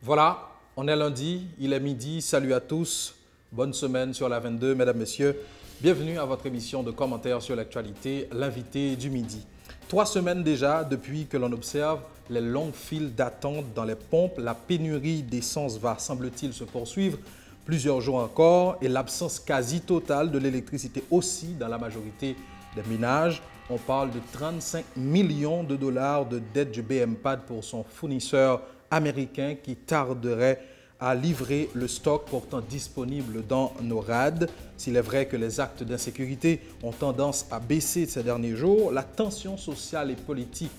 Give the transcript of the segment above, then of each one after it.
Voilà, on est lundi, il est midi, salut à tous, bonne semaine sur la 22, mesdames, messieurs. Bienvenue à votre émission de commentaires sur l'actualité, l'invité du midi. 3 semaines déjà depuis que l'on observe les longues files d'attente dans les pompes, la pénurie d'essence va, semble-t-il, se poursuivre plusieurs jours encore et l'absence quasi totale de l'électricité aussi dans la majorité des ménages. On parle de 35 millions de dollars de dette du BMPAD pour son fournisseur américain qui tarderait à livrer le stock pourtant disponible dans nos RAD. S'il est vrai que les actes d'insécurité ont tendance à baisser ces derniers jours, la tension sociale et politique,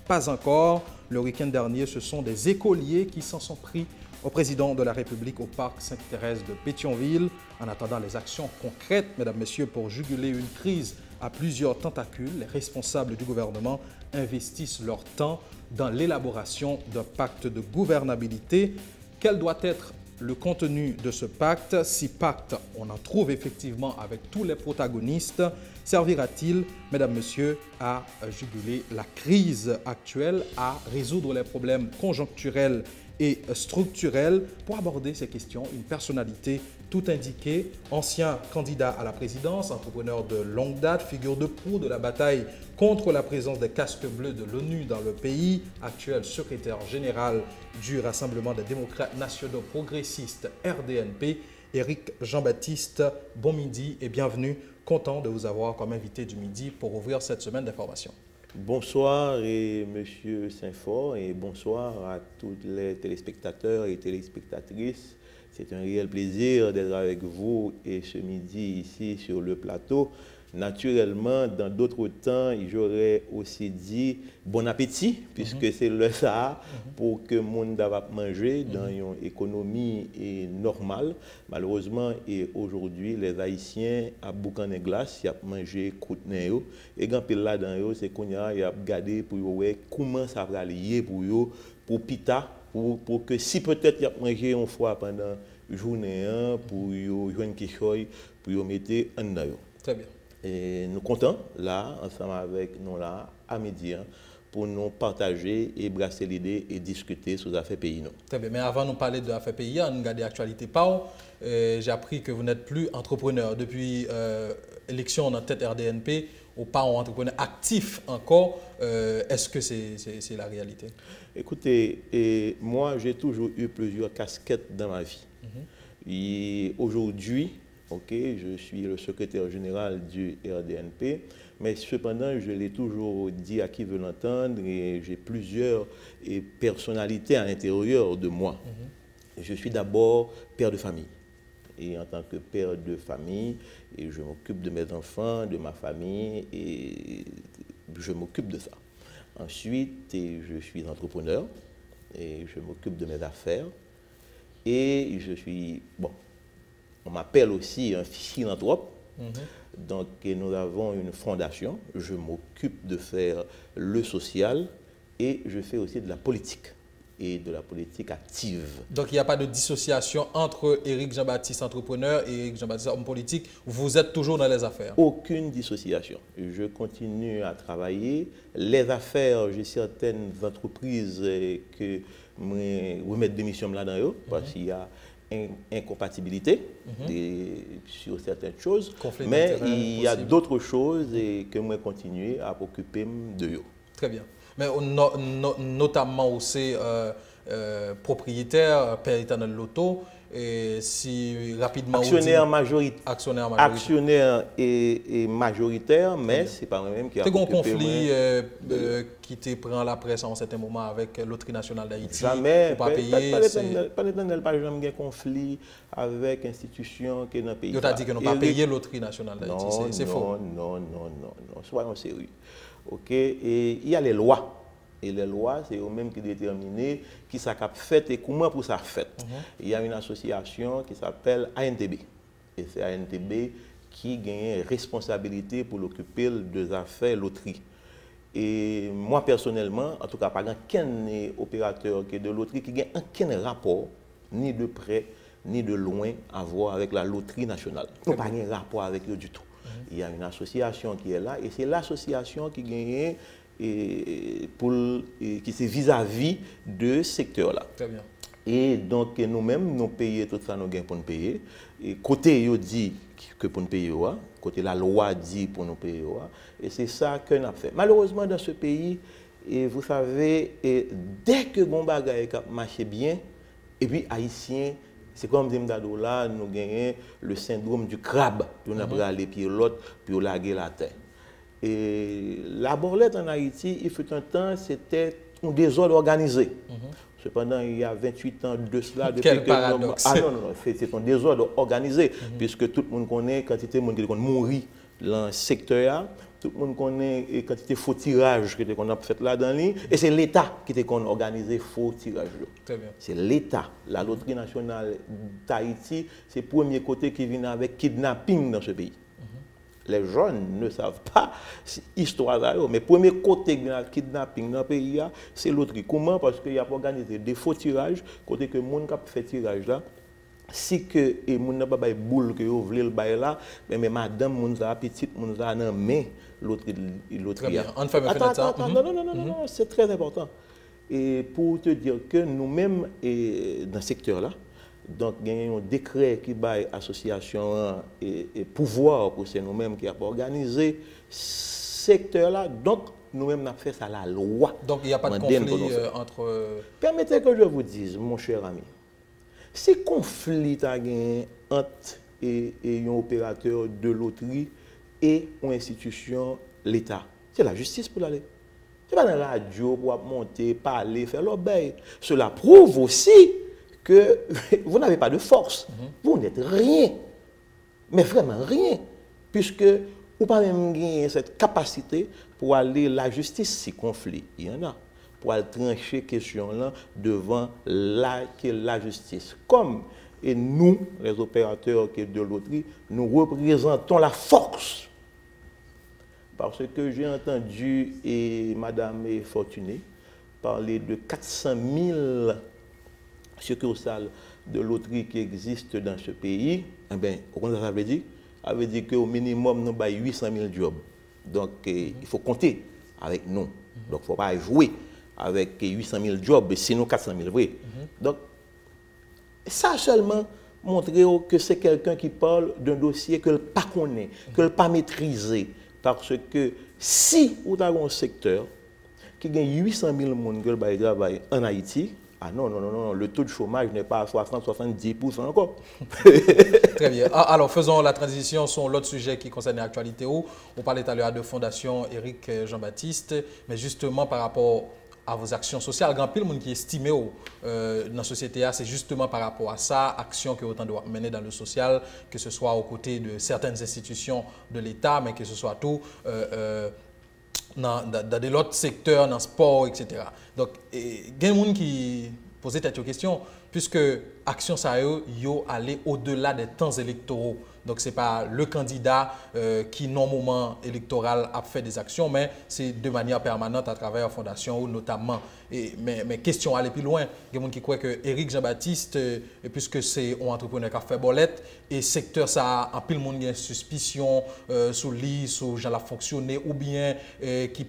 pas encore. Le week-end dernier, ce sont des écoliers qui s'en sont pris au président de la République au parc Sainte-Thérèse de Pétionville. En attendant les actions concrètes, mesdames, messieurs, pour juguler une crise à plusieurs tentacules, les responsables du gouvernement investissent leur temps dans l'élaboration d'un pacte de gouvernabilité. Quel doit être le contenu de ce pacte? Si pacte on en trouve effectivement avec tous les protagonistes, servira-t-il, mesdames, messieurs, à juguler la crise actuelle, à résoudre les problèmes conjoncturels et structurels? Pour aborder ces questions, une personnalité tout indiquée, ancien candidat à la présidence, entrepreneur de longue date, figure de proue de la bataille contre la présence des casques bleus de l'ONU dans le pays, actuel secrétaire général du Rassemblement des démocrates nationaux progressistes RDNP, Éric Jean-Baptiste. Bon midi et bienvenue. Content de vous avoir comme invité du midi pour ouvrir cette semaine d'information. Bonsoir Monsieur Saint-Fort et bonsoir à tous les téléspectateurs et téléspectatrices. C'est un réel plaisir d'être avec vous et ce midi ici sur le plateau. Naturellement, dans d'autres temps, j'aurais aussi dit bon appétit, puisque c'est le ça pour que le monde va manger dans une économie normale. Malheureusement, et aujourd'hui, les Haïtiens à boucan de glace, ils ont mangé croûte néo. Et quand ils là dedans, c'est qu'on a regardé pour voir comment ça va lier pour pita, pour que si peut-être ils ont mangé une fois pendant la journée, pour jouer quelque chose, pour mettre en dedans. Très bien. Et nous comptons là, ensemble avec nous là, à midi, pour nous partager et brasser l'idée et discuter sur les affaires pays. Très bien, mais avant de nous parler de l'affaire pays, on regarde l'actualité PAO. J'ai appris que vous n'êtes plus entrepreneur depuis l'élection en tête RDNP, ou pas entrepreneur actif encore. Est-ce que c'est la réalité? Écoutez, moi j'ai toujours eu plusieurs casquettes dans ma vie. Et aujourd'hui, je suis le secrétaire général du RDNP, mais cependant, je l'ai toujours dit à qui veut l'entendre, et j'ai plusieurs personnalités à l'intérieur de moi. Je suis d'abord père de famille. Et en tant que père de famille, et je m'occupe de mes enfants, de ma famille, et je m'occupe de ça. Ensuite, je suis entrepreneur, et je m'occupe de mes affaires, et je suis, on m'appelle aussi un philanthrope. Donc, nous avons une fondation. Je m'occupe de faire le social et je fais aussi de la politique et de la politique active. Donc, il n'y a pas de dissociation entre Éric Jean-Baptiste, entrepreneur, et Éric Jean-Baptiste, homme politique. Vous êtes toujours dans les affaires? Aucune dissociation. Je continue à travailler. Les affaires, j'ai certaines entreprises que je remettre des missions là-dedans parce qu'il y a incompatibilité sur certaines choses, mais il y a d'autres choses et que moi continuer à m'occuper de eux. Très bien. Mais notamment aussi propriétaire, père éternel loto, et si rapidement... Actionnaire majoritaire. Actionnaire et majoritaire, mais ce n'est pas moi-même qui a... C'est un conflit qui te prend la presse en certain moment avec la Loterie nationale d'Haïti. Jamais. Pas d'éternel, pas jamais un conflit avec l'institution qui est dans le pays. Tu as dit que nous pas payé la Loterie nationale d'Haïti. C'est faux. Non. Soyons sérieux. Et il y a les lois. Et les lois, c'est eux-mêmes qui déterminent qui ça a fait et comment pour ça fait. Il y a une association qui s'appelle ANTB. Et c'est ANTB qui gagne responsabilité pour l'occuper des affaires loterie. Et moi, personnellement, en tout cas, pas aucun opérateur de loterie qui n'a aucun rapport, ni de près, ni de loin, à voir avec la loterie nationale. Nous n'avons pas de rapport avec eux du tout. Il y a une association qui est là, et c'est l'association qui gagne qui c'est vis-à-vis de ce secteur-là. Très bien. Et donc, nous-mêmes, nous payons tout ça, nous gagnons pour nous payer. Et côté, il dit que pour nous payer, côté la loi dit pour nous payer. Et c'est ça que nous avons fait. Malheureusement, dans ce pays, et vous savez, dès que bon bagage marche bien, et puis Haïtiens, c'est comme Dimdado là, nous gagnons le syndrome du crabe. Puis on a pris les pieds l'autre, puis on a lagué la terre. Et la borlette en Haïti, il fut un temps, c'était un désordre organisé. Cependant, il y a 28 ans de cela, depuis Quel paradoxe. Ah non, c'est un désordre organisé, puisque tout le monde connaît quantité de monde qui mourit dans le secteur, tout le monde connaît quantité de faux tirages qu'on a fait là-dedans, et c'est l'État qui a organisé faux tirages. C'est l'État. La loterie nationale d'Haïti, c'est le premier côté qui vient avec kidnapping dans ce pays. Les jeunes ne savent pas l'histoire là, mais le premier côté de kidnapping dans le pays, c'est loterie. Comment? Parce qu'il y a organisé des faux tirages, côté que les gens qui fait tirage là, si que les gens n'ont pas de boule que vous voulez le bail là, mais madame, la petite, non, mais loterie. Très bien. On fait Attends, non, c'est très important. Et pour te dire que nous-mêmes, dans ce secteur-là, donc, il y a un décret qui baille association et pouvoir pour c'est nous-mêmes qui avons organisé ce secteur-là. Donc, nous-mêmes, nous avons fait ça à la loi. Donc, il n'y a pas de conflit entre... Permettez que je vous dise, mon cher ami, si conflit a gagné entre un opérateur de loterie et une institution, l'État, c'est la justice pour l'aller. Ce n'est pas dans la radio pour monter, parler, faire l'obéi. Cela prouve aussi que vous n'avez pas de force. Vous n'êtes rien. Mais vraiment rien. Puisque vous n'avez pas même gagné cette capacité pour aller la justice si conflit. Il y en a. Pour aller trancher question là devant la justice. Comme et nous, les opérateurs de loterie, nous représentons la force. Parce que j'ai entendu Madame Fortuné parler de 400 000 succursales de loterie qui existent dans ce pays. Eh bien, comment ça veut dire? Ça veut dire qu'au minimum, nous avons 800 000 jobs. Donc, il faut compter avec nous. Donc, il ne faut pas jouer avec 800 000 jobs, sinon 400 000, oui. Donc, ça seulement montre que c'est quelqu'un qui parle d'un dossier que ne pas connaît, que ne pas maîtriser. Parce que si vous avez un secteur qui gagne 800 000 personnes qui travaillent en Haïti, ah non, le taux de chômage n'est pas à 60-70% encore. Très bien. Alors, faisons la transition sur l'autre sujet qui concerne l'actualité. On parlait tout à l'heure de Fondation Éric Jean-Baptiste, mais justement par rapport à vos actions sociales, grand pile monde qui est estimé dans la société, c'est justement par rapport à ça, action que autant doit mener dans le social, que ce soit aux côtés de certaines institutions de l'État, mais que ce soit tout dans de l'autre secteur, dans le sport, etc. Donc, il y a des gens qui posent cette question, puisque action ça yo aller au-delà des temps électoraux. Donc, ce n'est pas le candidat qui, non moment électoral, a fait des actions, mais c'est de manière permanente à travers la Fondation, notamment. Mais question aller plus loin. Il y a des gens qui croient que Éric Jean-Baptiste, puisque c'est un entrepreneur qui a fait bolette, et secteur, ça a pile monde une suspicion sur lui, sur gens la fonctionner, ou bien qui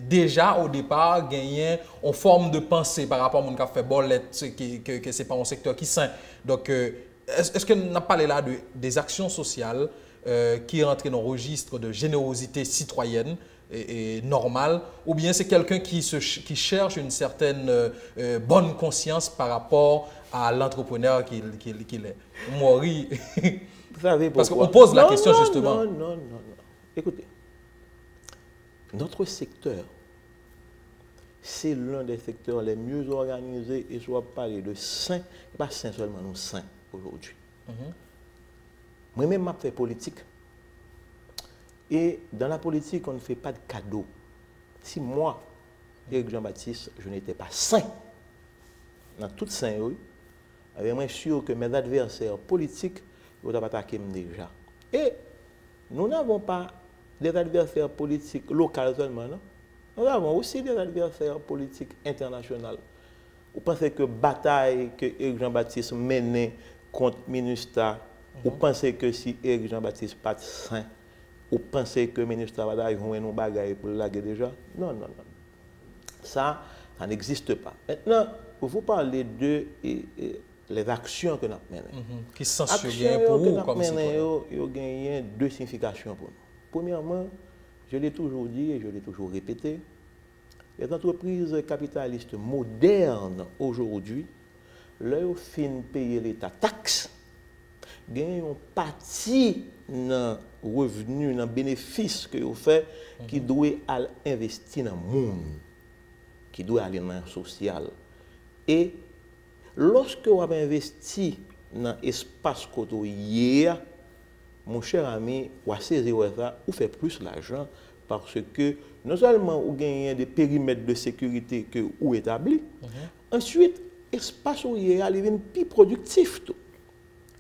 déjà au départ gagnait en forme de pensée par rapport à mon qui a fait bolette, que ce n'est pas un secteur qui sain. Donc, est-ce que nous avons parlé là des actions sociales qui rentrent dans le registre de générosité citoyenne et normale, ou bien c'est quelqu'un qui cherche une certaine bonne conscience par rapport à l'entrepreneur qu'il est? Maury. Vous savez pourquoi? Parce qu'on pose la question justement. Non. Écoutez, notre secteur, c'est l'un des secteurs les mieux organisés et je vais parler de sains, pas sains seulement, nous sains aujourd'hui. Moi-même, je fais politique. Et dans la politique, on ne fait pas de cadeaux. Si moi, Éric Jean-Baptiste, je n'étais pas sain, dans toute sain, je suis sûr que mes adversaires politiques vont attaquer déjà. Et nous n'avons pas des adversaires politiques locaux seulement, non? Nous avons aussi des adversaires politiques internationaux. Vous pensez que la bataille que Éric Jean-Baptiste menait contre Minusta, vous pensez que si Éric Jean-Baptiste n'est pas sain, vous pensez que Minusta va avoir une bagaille pour la guerre déjà? Non. Ça n'existe pas. Maintenant, vous parlez de les actions que nous menons. Qui censurent pour vous comme citoyen? Il y a deux significations pour nous. Premièrement, je l'ai toujours dit et je l'ai toujours répété, les entreprises capitalistes modernes aujourd'hui, leur fin payer l'État taxe, gagnent une partie dans revenu, dans bénéfice que vous faites, qui doit investir dans le monde, qui doit aller dans le social. Et lorsque vous avez investi dans l'espace côté, mon cher ami, vous fait plus l'argent parce que non seulement vous gagnez des périmètres de sécurité que vous établis, ensuite, l'espace où il est plus productif.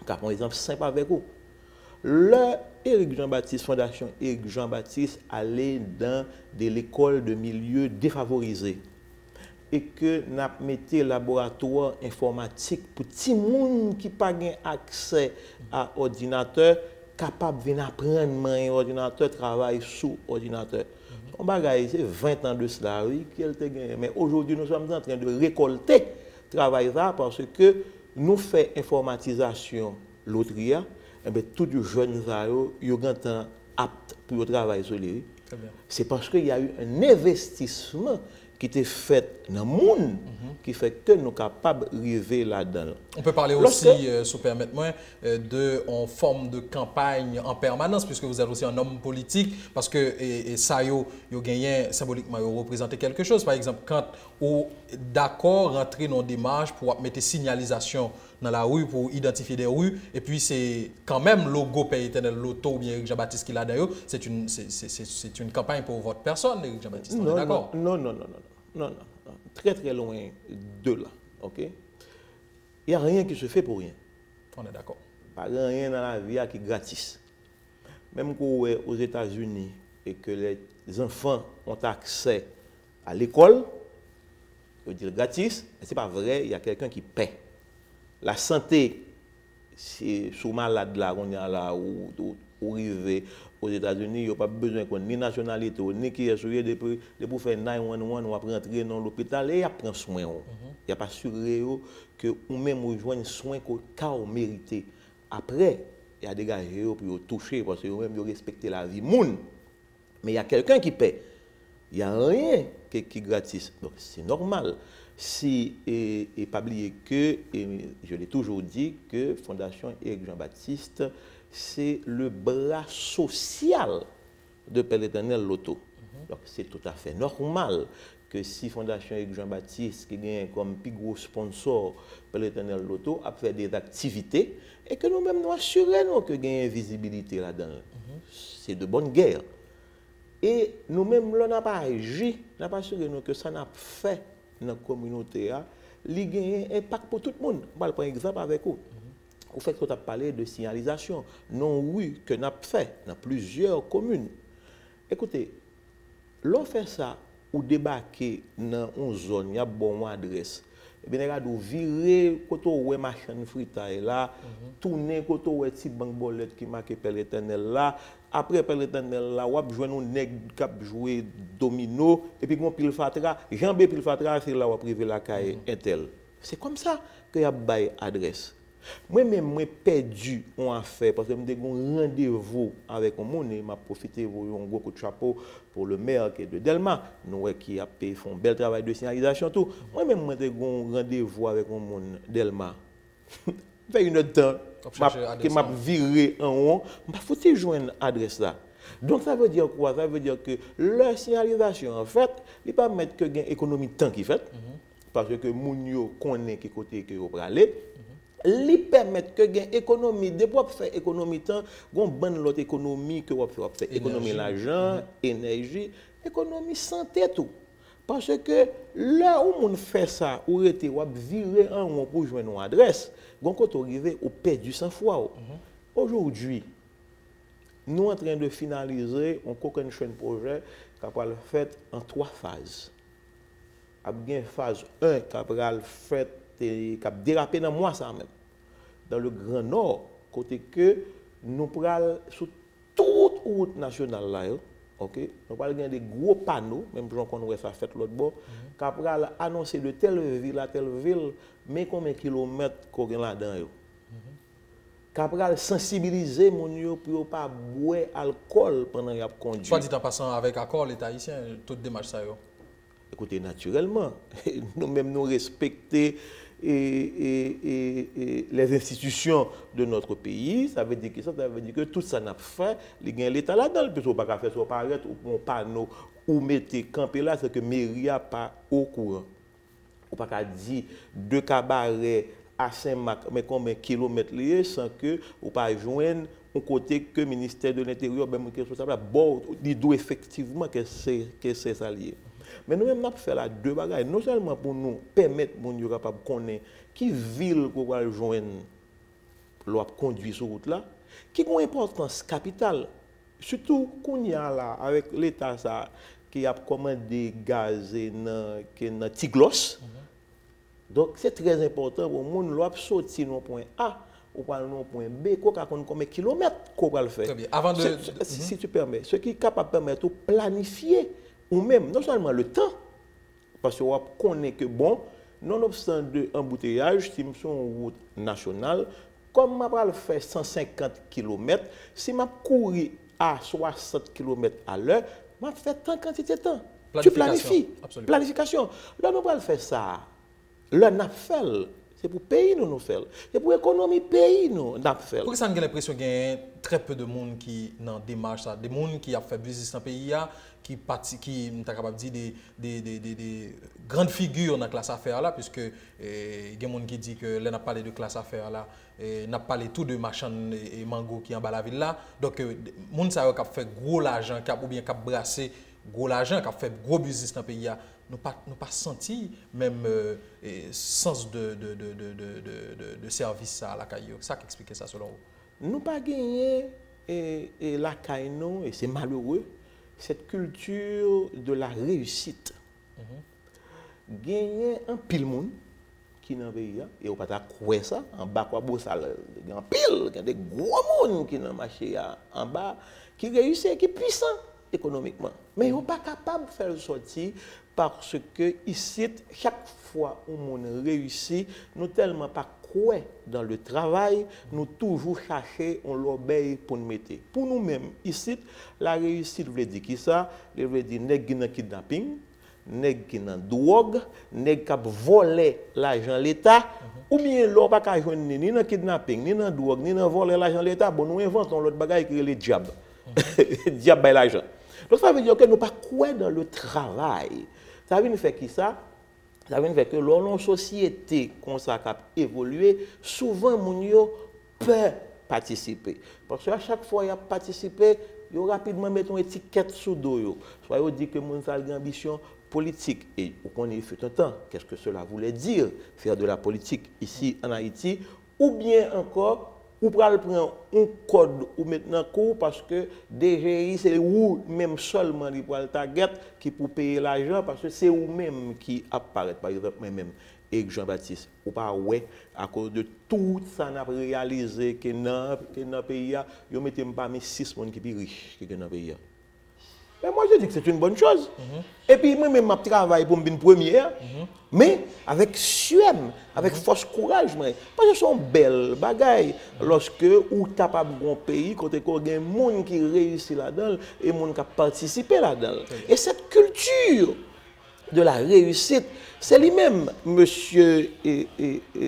Car, par exemple, simple avec vous. Le Éric Jean-Baptiste, Fondation Éric Jean-Baptiste, allait dans l'école de milieux défavorisés. Et que nous avons mis laboratoire informatique pour tout le monde qui n'a pas accès à l'ordinateur, capable de venir apprendre un ordinateur, travailler sous ordinateur. On va c'est 20 ans de cela, oui, qu'elle te gagne. Mais aujourd'hui, nous sommes en train de récolter ce travail là parce que nous faisons informatisation l'autre, et bien tous les jeunes ils sont aptes pour travailler sur lui. C'est parce qu'il y a eu un investissement qui était fait dans le monde, qui fait que nous sommes capables d'arriver là-dedans. On peut parler aussi, si vous permettez, en forme de campagne en permanence, puisque vous êtes aussi un homme politique, parce que ça, vous gagné symboliquement, vous représentez quelque chose. Par exemple, quand vous d'accord rentrer dans des démarches pour mettre signalisation dans la rue, pour identifier des rues, et puis c'est quand même le logo Père Éternel Loto ou bien Éric Jean-Baptiste qui l'a d'ailleurs, c'est une campagne pour votre personne, Éric Jean-Baptiste, on est d'accord? Non. Très très loin de là. Ok? Il n'y a rien qui se fait pour rien. On est d'accord. Pas rien dans la vie qui est gratis. Même aux États-Unis et que les enfants ont accès à l'école, je veux dire gratis, ce n'est pas vrai, il y a quelqu'un qui paie. La santé, c'est sous malade là, on est là où arriver aux États-Unis, il n'y a pas besoin qu'on ni nationalité, ni qui est souillé de pour faire 911, on va rentrer dans l'hôpital et prendre soin. Il n'y a pas assuré que ou même vous joignez soin qu'on mérité. Après, il y a des gars pour toucher parce que même respecter la vie monde. Mais il y a quelqu'un qui paie. Il n'y a rien qui est gratis. Donc c'est normal. Si et pas oublier que, je l'ai toujours dit, que Fondation Éric Jean-Baptiste, c'est le bras social de Père Éternel Loto. Donc c'est tout à fait normal que si Fondation Éric Jean-Baptiste, qui gagne comme plus gros sponsor Père Éternel Loto, a fait des activités et que nous-mêmes nous assurons que gagne visibilité là-dedans. C'est de bonne guerre. Et nous-mêmes, nous n'avons pas agi, nous n'avons pas assuré que ça n'a fait dans la communauté, il y a un impact pour tout le monde. Je vais prendre un exemple avec vous. Au fait que tu as parlé de signalisation, non oui, que nous avons fait dans plusieurs communes. Écoutez, l'on fait ça, ou débarquer dans une zone, il y a bon adresse. Et bien, vous virez, quand vous avez machine fritaille là, tourner, quand vous avez petit banque bolette qui marque Père Éternel là, après Père Éternel là, vous avez joué un nègre qui a joué domino, et puis vous pile fatra, jambé pile fatra, c'est là où vous privé la caille Intel. C'est comme ça que vous avez adresse. Moi-même, moi perdu en affaire parce que je suis un rendez-vous avec un monde, je profité de un gros coup de chapeau pour le maire qui est de Delma, nous qui a fait un bel travail de signalisation. Moi-même, je suis un rendez-vous avec un monde Delma. Fait une temps, qui m'a viré en haut, je faut joindre l'adresse là. Donc ça veut dire quoi? Ça veut dire que la signalisation, en fait, il ne peut pas mettre que gain économie de temps qui fait, parce que Mounio connaît qui côté que vous aller. Li permettre que gain économie de pour faire économie temps gon bonne l'autre économie que vous faire économie l'argent énergie économie santé tout parce que là où on fait ça ou était ou virer en haut pour joindre une adresse gon quand arrivé au perdu 100 fois aujourd'hui nous en train de finaliser un coquin chaîne projet qui va le fait en 3 phases a bien phase 1 qui va le fait qui a dérapé dans moi ça même dans le Grand Nord côté que nous pral sur toute route nationale là OK, on parle de gros panneaux, même gens qu'on voit ça fait l'autre bord, capral annoncer de telle ville à telle ville, mais combien de kilomètres qu'on a là-dedans. Capral sensibiliser mon yo pour pas boire alcool pendant y a conduit. Soit dit en passant avec accord l'État haïtien, toute démarche ça yo. Écoutez, naturellement, nous-mêmes nous respecter les institutions de notre pays, ça veut dire que tout ça n'a pas fait, il y a l'État là-dedans, parce qu'on ne peut pas faire ça paraître ou un panneau ou mettre camper là, c'est que mairie n'a pas au courant. On ne peut pas dire deux cabarets à Saint-Marc, mais combien de kilomètres liés sans que on pas joindre un côté que le ministère de l'Intérieur, même quelque chose bon, il doit effectivement que c'est ça lié. Mais nous-mêmes, nous avons fait là deux bagages, non seulement pour nous permettre de nous capable de connaître qui ville qu'on va joindre, l'on conduire sur route là, qui a une importance capitale, surtout qu'on y a là avec l'État qui a commandé gaz dans Tiglos. Donc c'est très important pour nous de sortir dans point A ou pas dans point B, qu'on a combien de kilomètres qu'on va le faire. Très bien. Avant de... Si tu permets, ce qui est capable de permettre de planifier ou même non seulement le temps, parce qu'on connaît que bon, nonobstant de embouteillage, si nous sommes en route nationale, comme je vais le faire 150 km, si je cours à 60 km à l'heure, je vais faire tant quantité de temps. Tu planifies. Absolument. Planification. Là, nous allons faire ça. Là, nous fait. C'est pour payer nous faire. C'est pour l'économie pays nous fait. Pourquoi ça a l'impression qu'il y a très peu de monde qui dans démarche ça, des monde qui a fait business dans le pays qui capable de dire des grandes figures dans la classe affaires là, puisque il y a des gens qui disent que là n'a parlé de classe affaires là, n'a parlé tout de marchands et mango qui en bas la ville là. Donc monde ça qui a fait gros l'argent, ou bien qui a brassé gros l'argent, qui a fait gros business dans le pays nous pas senti même sens de service à la caillou. Ça qui explique ça selon vous? Nous pas gagné et la caillou et c'est malheureux cette culture de la réussite. Gagner un pile monde qui dans pays et on pas croire ça en bas quoi beau ça en pile, il y a des gros monde qui dans marché en bas qui réussit qui puissant économiquement mais on pas capable de faire sortir parce que ici chaque fois où on réussit nous tellement pas croire dans le travail nous toujours chercher on l'obéit pour nous mettre pour nous-mêmes ici la réussite veut dire qui ça veut dire nèg qui dans kidnapping nèg qui dans drogue nèg qui voler l'argent l'État ou bien l'on pas ka joindre ni dans kidnapping ni dans drogue ni dans voler l'argent l'État bon nous inventons l'autre bagaille qui est le diable diable bail l'argent. Donc ça veut dire que nous pas croire dans le travail. Ça veut faire qui ça? Ça veut faire que dans une société comme ça qui a évolué, souvent moun yo peut participer. Parce qu'à chaque fois il a participé, yo rapidement mettre une étiquette sous dos yo. Soit yo dit que moun sa une ambition politique et on connaît fait un temps. Qu'est-ce que cela voulait dire faire de la politique ici en Haïti ou bien encore ou pral prendre un code ou maintenant cours parce que DGI c'est ou même seulement les pral target qui pour payer l'argent parce que c'est ou même qui apparaît par exemple même et Jean-Baptiste ou pas ouais à cause de tout ça n'a réalisé que dans pays yo mettez pas mes 6 monde qui plus riche que dans pays. Mais moi, je dis que c'est une bonne chose. Et puis, moi-même, je travaille pour une première, mais avec suème, avec force courage. Parce que ce sont belles bagailles. Lorsque ou tu pas un pays, quand il y a des gens qui réussissent là-dedans et des gens qui participent là-dedans. Et cette culture de la réussite, c'est lui-même, monsieur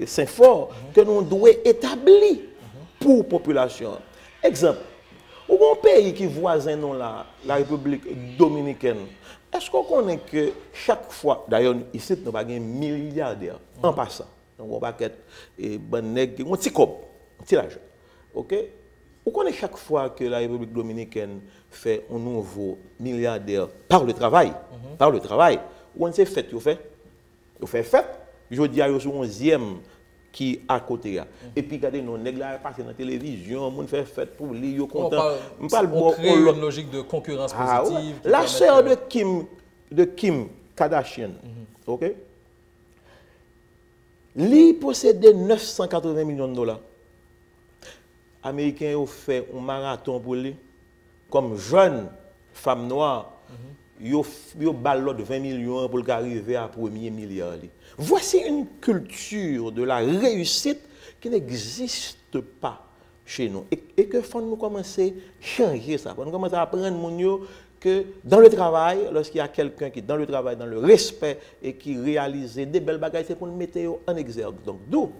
Saint-Fort, que nous devons établir pour la population. Exemple. Ou un pays qui voisin non la République dominicaine, est-ce qu'on connaît que chaque fois, d'ailleurs ici nous avons un milliardaire en passant, donc on va être bon nèg, un petit cob, un petit argent. OK? Ou connaît chaque fois que la République dominicaine fait un nouveau milliardaire par le travail, ou on s'est fait, vous fait fête, je dis à vous sur 11e qui à côté là et puis regardez nos nèg là passer dans la télévision monde fait fête pour lui yo content on crée une logique de concurrence positive ouais. La sœur de Kim Kardashian OK lui possédait 980 millions de dollars américains ont fait un marathon pour lui comme jeune femmes noires, yo ballot de 20 millions pour arriver à premier milliard. Voici une culture de la réussite qui n'existe pas chez nous. Et que faut nous commencer à changer ça. Faut nous commencer à apprendre que dans le travail, lorsqu'il y a quelqu'un qui est dans le travail, dans le respect et qui réalise des belles bagages, c'est pour nous mettre en exergue. Donc, d'où,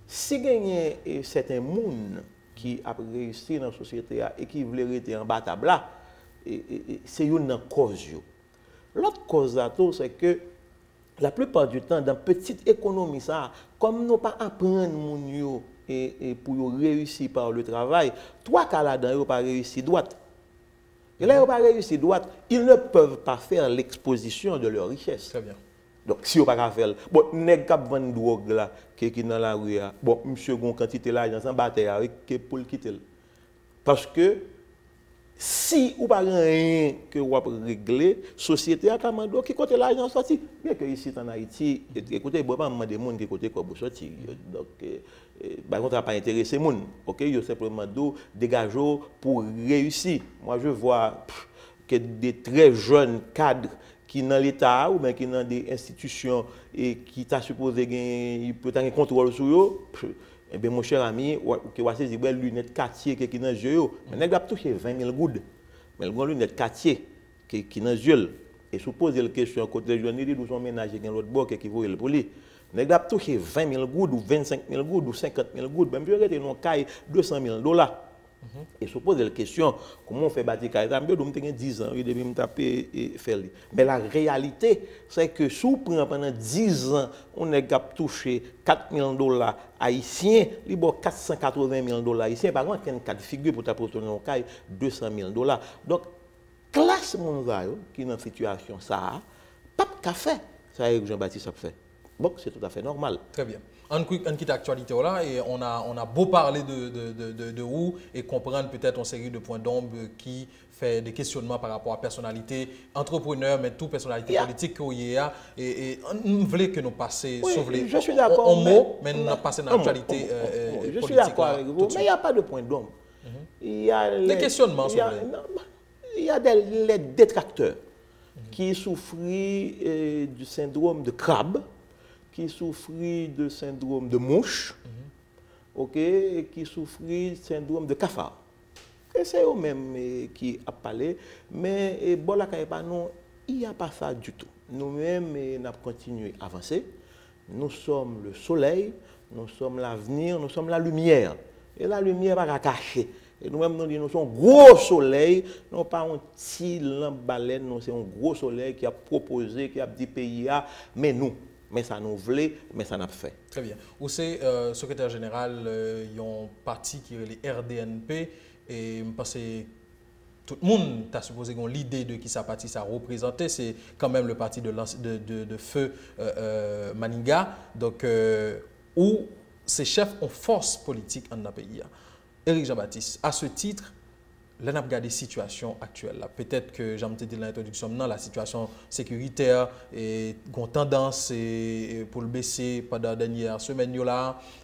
si gagner certains monde qui a réussi dans la société et qui veulent rester en bas table là, c'est une cause. L'autre cause, c'est que la plupart du temps, dans petite économie, ça, comme nous pas apprendre et pour réussir par le travail, trois cas là-dedans, ils n'ont pas réussi droite. Et là, ils n'ont pas réussi droite, ils ne peuvent pas faire l'exposition de leur richesse. Très bien. Donc, si on ne peut pas faire, bon, nèg k'ap vendre drogue là, qui dans la rue, bon, monsieur gon quantité l'argent sans bataille avec pour le quitter. Parce que si ou pas rien que ou régler, société a commando qui côté l'argent sorti. Bien que ici en Haïti, écoutez, bon pas demander monde qui côté quoi pour sortir. Donc par contre, pas intéressé monde. OK, yo simplement dégager pour réussir. Moi je vois que des très jeunes cadres qui dans l'État ou bien qui dans des institutions et qui t'a supposé il peut avoir un contrôle sur eux. Eh bien, mon cher ami, qui va saisir des lunettes quartier qui dans les yeux, mais il a touché 20 000 gouttes. Mais il a lunettes quartier qui dans les yeux. Et suppose la question, côté jeune, il dit son ménage qui l'autre bord qui vaut le pour lui. Il a touché 20 000 gouttes ou 25 000 gouttes ou 50 000 gouttes. Même si il a une 200 000 $. Et se pose la question, comment on fait bâtir Kaïta? Je vais 10 ans, je vais me taper et faire. Mais la réalité, c'est que si on prend pendant 10 ans, on a touché 4 000 $ haïtiens, il y a 480 000 $ haïtiens. Par contre, il y a une cas de figure pour t'apporter 200 000 $. Donc, classe mondiale qui est dans une situation, ça, pas de café. Ça, Jean-Baptiste a fait. Donc, c'est tout à fait normal. Très bien. On quitte l'actualité là et on a beau parler de où et comprendre peut-être une série de points d'ombre qui fait des questionnements par rapport à personnalité, entrepreneur, mais toute personnalité politique qu'il y a. Et on voulait que nous passions sur les mots, mais nous passons dans l'actualité politique. Je suis d'accord avec vous, mais il n'y a pas de point d'ombre. Il y a des questionnements, il y a des détracteurs qui souffrent du syndrome de crabe, qui souffrit de syndrome de mouche, ok, et qui souffrit du syndrome de cafard. Et c'est eux-mêmes qui a parlé, mais bon, là, il n'y a pas ça du tout. Nous-mêmes, nous avons continué à avancer. Nous sommes le soleil, nous sommes l'avenir, nous sommes la lumière. Et la lumière va cacher. Et nous-mêmes, nous sommes un gros soleil, non pas un petit lampe baleine, c'est un gros soleil qui a proposé, qui a dit pays, mais nous. Mais ça nous voulait, mais ça n'a pas fait. Très bien. Vous savez, secrétaire général, il y a un parti qui est le RDNP et je pense que tout le monde a supposé que l'idée de qui ça parti ça représentait, c'est quand même le parti de feu Maninga, donc où ces chefs ont force politique en pays. Éric Jean-Baptiste, à ce titre, là, on a regardé la situation actuelle. Peut-être que, j'ai dit dans l'introduction, la situation sécuritaire et une tendance pour le baisser pendant la dernière semaine.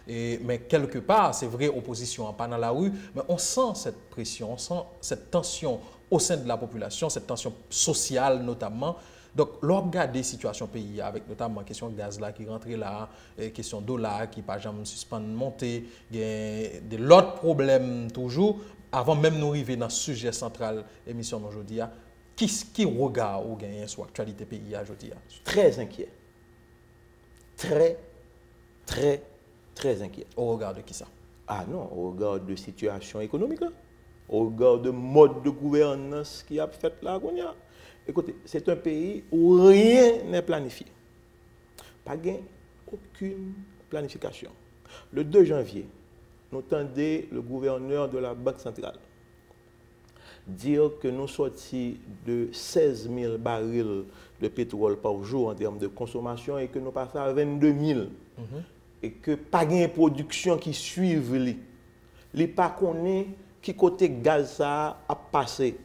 Mais quelque part, c'est vrai, opposition pas dans la rue, mais on sent cette pression, on sent cette tension au sein de la population, cette tension sociale notamment. Donc, l'on regarde des situations pays avec notamment la question de gaz là qui rentre là, question d'eau là qui pas jamais suspendre monter, de l'autre problème toujours. Avant même de nous arriver dans le sujet central de l'émission d'aujourd'hui, qui regarde ou gagne sur l'actualité pays aujourd'hui? Très inquiet. Très, très, très inquiet. Au regard de qui ça? Ah non, au regard de situation économique, au regard de mode de gouvernance qui a fait là. Écoutez, c'est un pays où rien n'est planifié. Pas aucune planification. Le 2 janvier, nous entendons le gouverneur de la Banque centrale dire que nous sortis de 16 000 barils de pétrole par jour en termes de consommation et que nous passons à 22 000. Et que pas de production qui suive. Les pas connaît qui côté gaz ça a passé.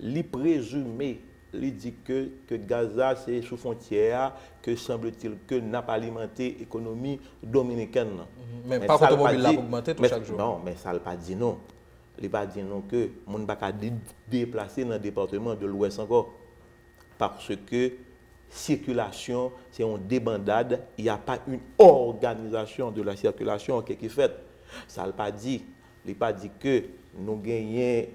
Les présumé, il dit que Gaza c'est sous frontière, que semble-t-il que n'a pas alimenté l'économie dominicaine. Mais pas automobile là augmenté tout chaque jour. Non, mais ça ne pas dit non. il pas dit non que mon pas déplacer dans le département de l'Ouest encore parce que circulation c'est une débandade, il n'y a pas une organisation de la circulation qui est faite. Ça ne pas dit, il pas dit que nous gagnons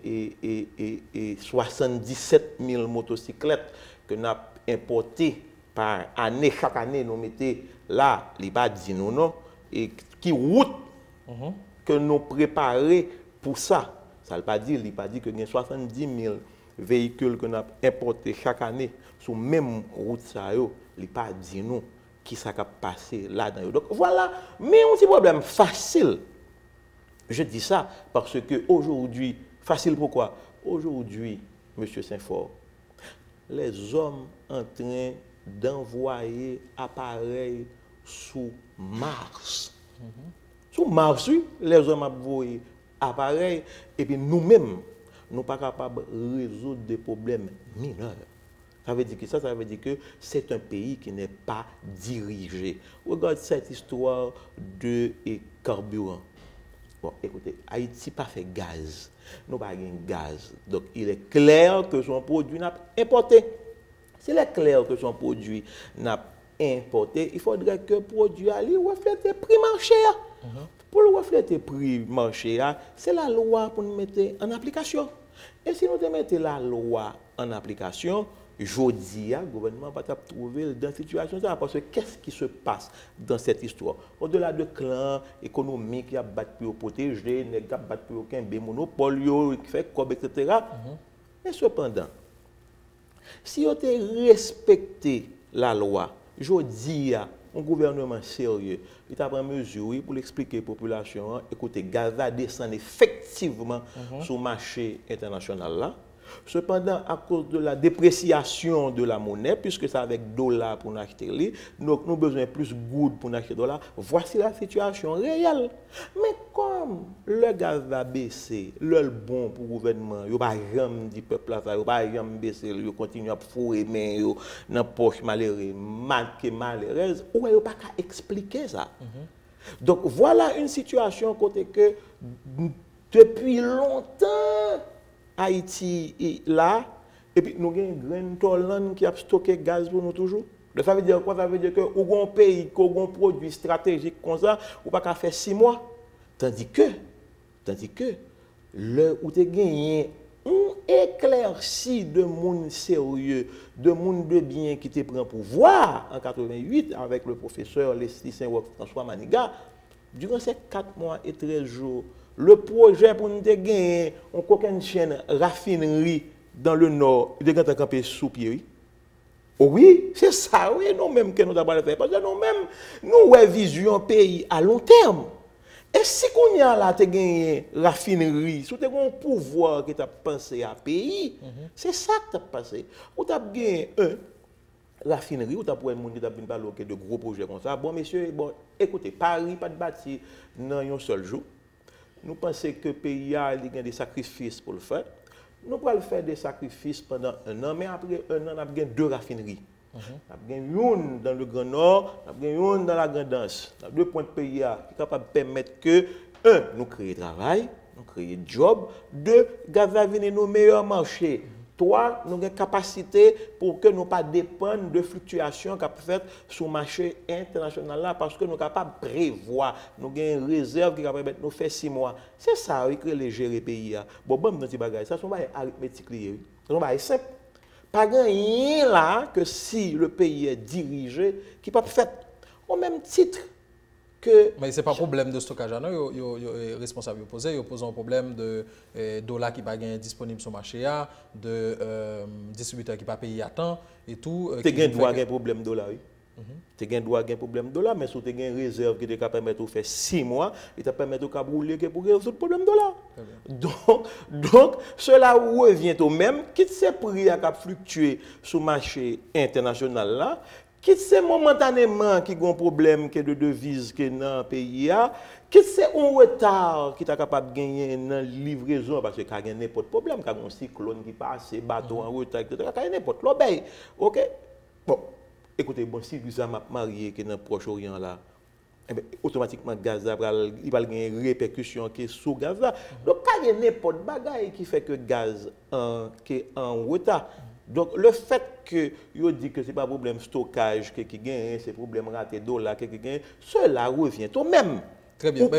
77 000 motocyclettes que nous avons importées par année, chaque année nous mettons là, il pas dit non et qui route que nous préparons pour ça. Ça ne veut pas dire, il pas dit que nous avons 70 000 véhicules que nous avons importés chaque année sur la même route. Il n'a pas dit nous qui ça a passé là-dedans. Donc voilà, mais un petit problème facile. Je dis ça parce que aujourd'hui, facile pourquoi? Aujourd'hui, M. Saint-Fort, les hommes en train d'envoyer appareils sous Mars. Sous Mars, oui, les hommes envoyé appareils et puis nous-mêmes, nous ne sommes pas capables de résoudre des problèmes mineurs. Ça veut dire que ça veut dire que c'est un pays qui n'est pas dirigé. Regarde cette histoire de carburant. Bon, écoutez, Haïti n'a pas fait gaz. Nous n'avons pas de gaz. Donc, il est clair que son produit n'a pas importé. S'il est clair que son produit n'a pas importé, il faudrait que le produit reflète le prix marché. Pour le refléter le prix marché, c'est la loi pour nous mettre en application. Et si nous mettons la loi en application, je dis, le gouvernement va trouver dans cette situation. Parce que qu'est-ce qui se passe dans cette histoire? Au-delà de clans économiques qui a battu pour protéger, qui a battu pour aucun monopole, qui fait comme, etc. Mais cependant, si on a respecté la loi, je dis, un gouvernement sérieux, il a pris mesure pour expliquer à la population, écoutez, gaz va descendre effectivement sur le marché international là. Cependant, à cause de la dépréciation de la monnaie, puisque c'est avec dollar pour nous acheter, donc nous avons besoin de plus de gouttes pour nous acheter dollar, voici la situation réelle. Mais comme le gaz va baisser, le bon pour le gouvernement, il n'y a pas rien du peuple là, il n'y a pas rien baisser, il continue à fourrer mais dans la poche malheureuse, malheureuse, ou il n'y a pas qu'à expliquer ça. Donc voilà une situation côté que depuis longtemps, Haïti est là, et puis nous avons une grande Tolande qui a stocké gaz pour nous toujours. Ça veut dire quoi? Ça veut dire que un pays qui a un produit stratégique comme ça, ou pas qu'à faire 6 mois. Tandis que le où tu as gagné un éclairci de monde sérieux, de monde de bien qui te prend pouvoir en 88 avec le professeur Leslie Saint-Roch François Maniga, durant ces 4 mois et 13 jours, le projet pour nous gagner on coquine chaîne raffinerie dans le nord, il est campé sous pied. Oui, c'est ça, oui, nous-mêmes que nous avons fait. Parce que nous-mêmes, nous avons vision pays à long terme. Et si on y a là, tu gagné raffinerie, si tu as un pouvoir qui t'a pensé à pays, c'est ça que tu as passé. Ou tu as gagné raffinerie, ou tu as pour un monde qui t'a parlé de gros projets comme ça. Bon, messieurs, bon, écoutez, Paris, pas de bâti dans un seul jour. Nous pensons que le pays a des sacrifices pour le faire. Nous pouvons faire des sacrifices pendant 1 an, mais après 1 an, nous avons 2 raffineries. Nous avons une dans le Grand Nord, nous avons une dans la Grande Anse. Nous avons 2 points de pays qui sont capables de permettre que, 1, nous créons travail, nous créons job, 2, gaz à venir nos meilleurs marchés. 3, nous avons une capacité pour que nous ne pas dépendre de fluctuations qui sont faites sur le marché international là, parce que nous sommes capables de prévoir, nous avons une réserve qui permet de nous faire 6 mois. C'est ça que les gérer pays. Bon, dans ces bagages, ça sont arithmétique. Ça sont simple. Pas rien là que si le pays est dirigé, qui peut faire au même titre que... Mais ce n'est pas un problème de stockage. Les responsables posent un problème de dollars qui ne sont pas disponibles sur le marché, de distributeurs qui ne sont pas payés à temps et tout. Tu as un problème de dollars, oui. Tu as un problème de dollars, mais si tu as une réserve qui te permet de faire 6 mois, il te permet de rouler pour résoudre le problème de dollars. Donc, cela revient au même, quitte ces prix qui ont fluctué sur le marché international là, quitte c'est momentanément qui a un problème de devise dans le pays, quitte c'est un retard qui est capable de gagner dans la livraison, parce qu'il y a n'importe problème, il y a un cyclone qui passe, bateau en retard, etc. Il y a n'importe l'obéi. OK? Bon, écoutez, bon, si vous avez marié qui est dans le Proche-Orient là, eh bien, automatiquement, gaz il va y avoir une répercussion qui est sous gaz là. Donc, y a n'importe bagaille qui fait que gaz qui est en retard. Donc, le fait que yo dit que ce n'est pas problème stockage qui gagne, c'est problème raté d'eau là qui gagne, cela revient au même. Très bien.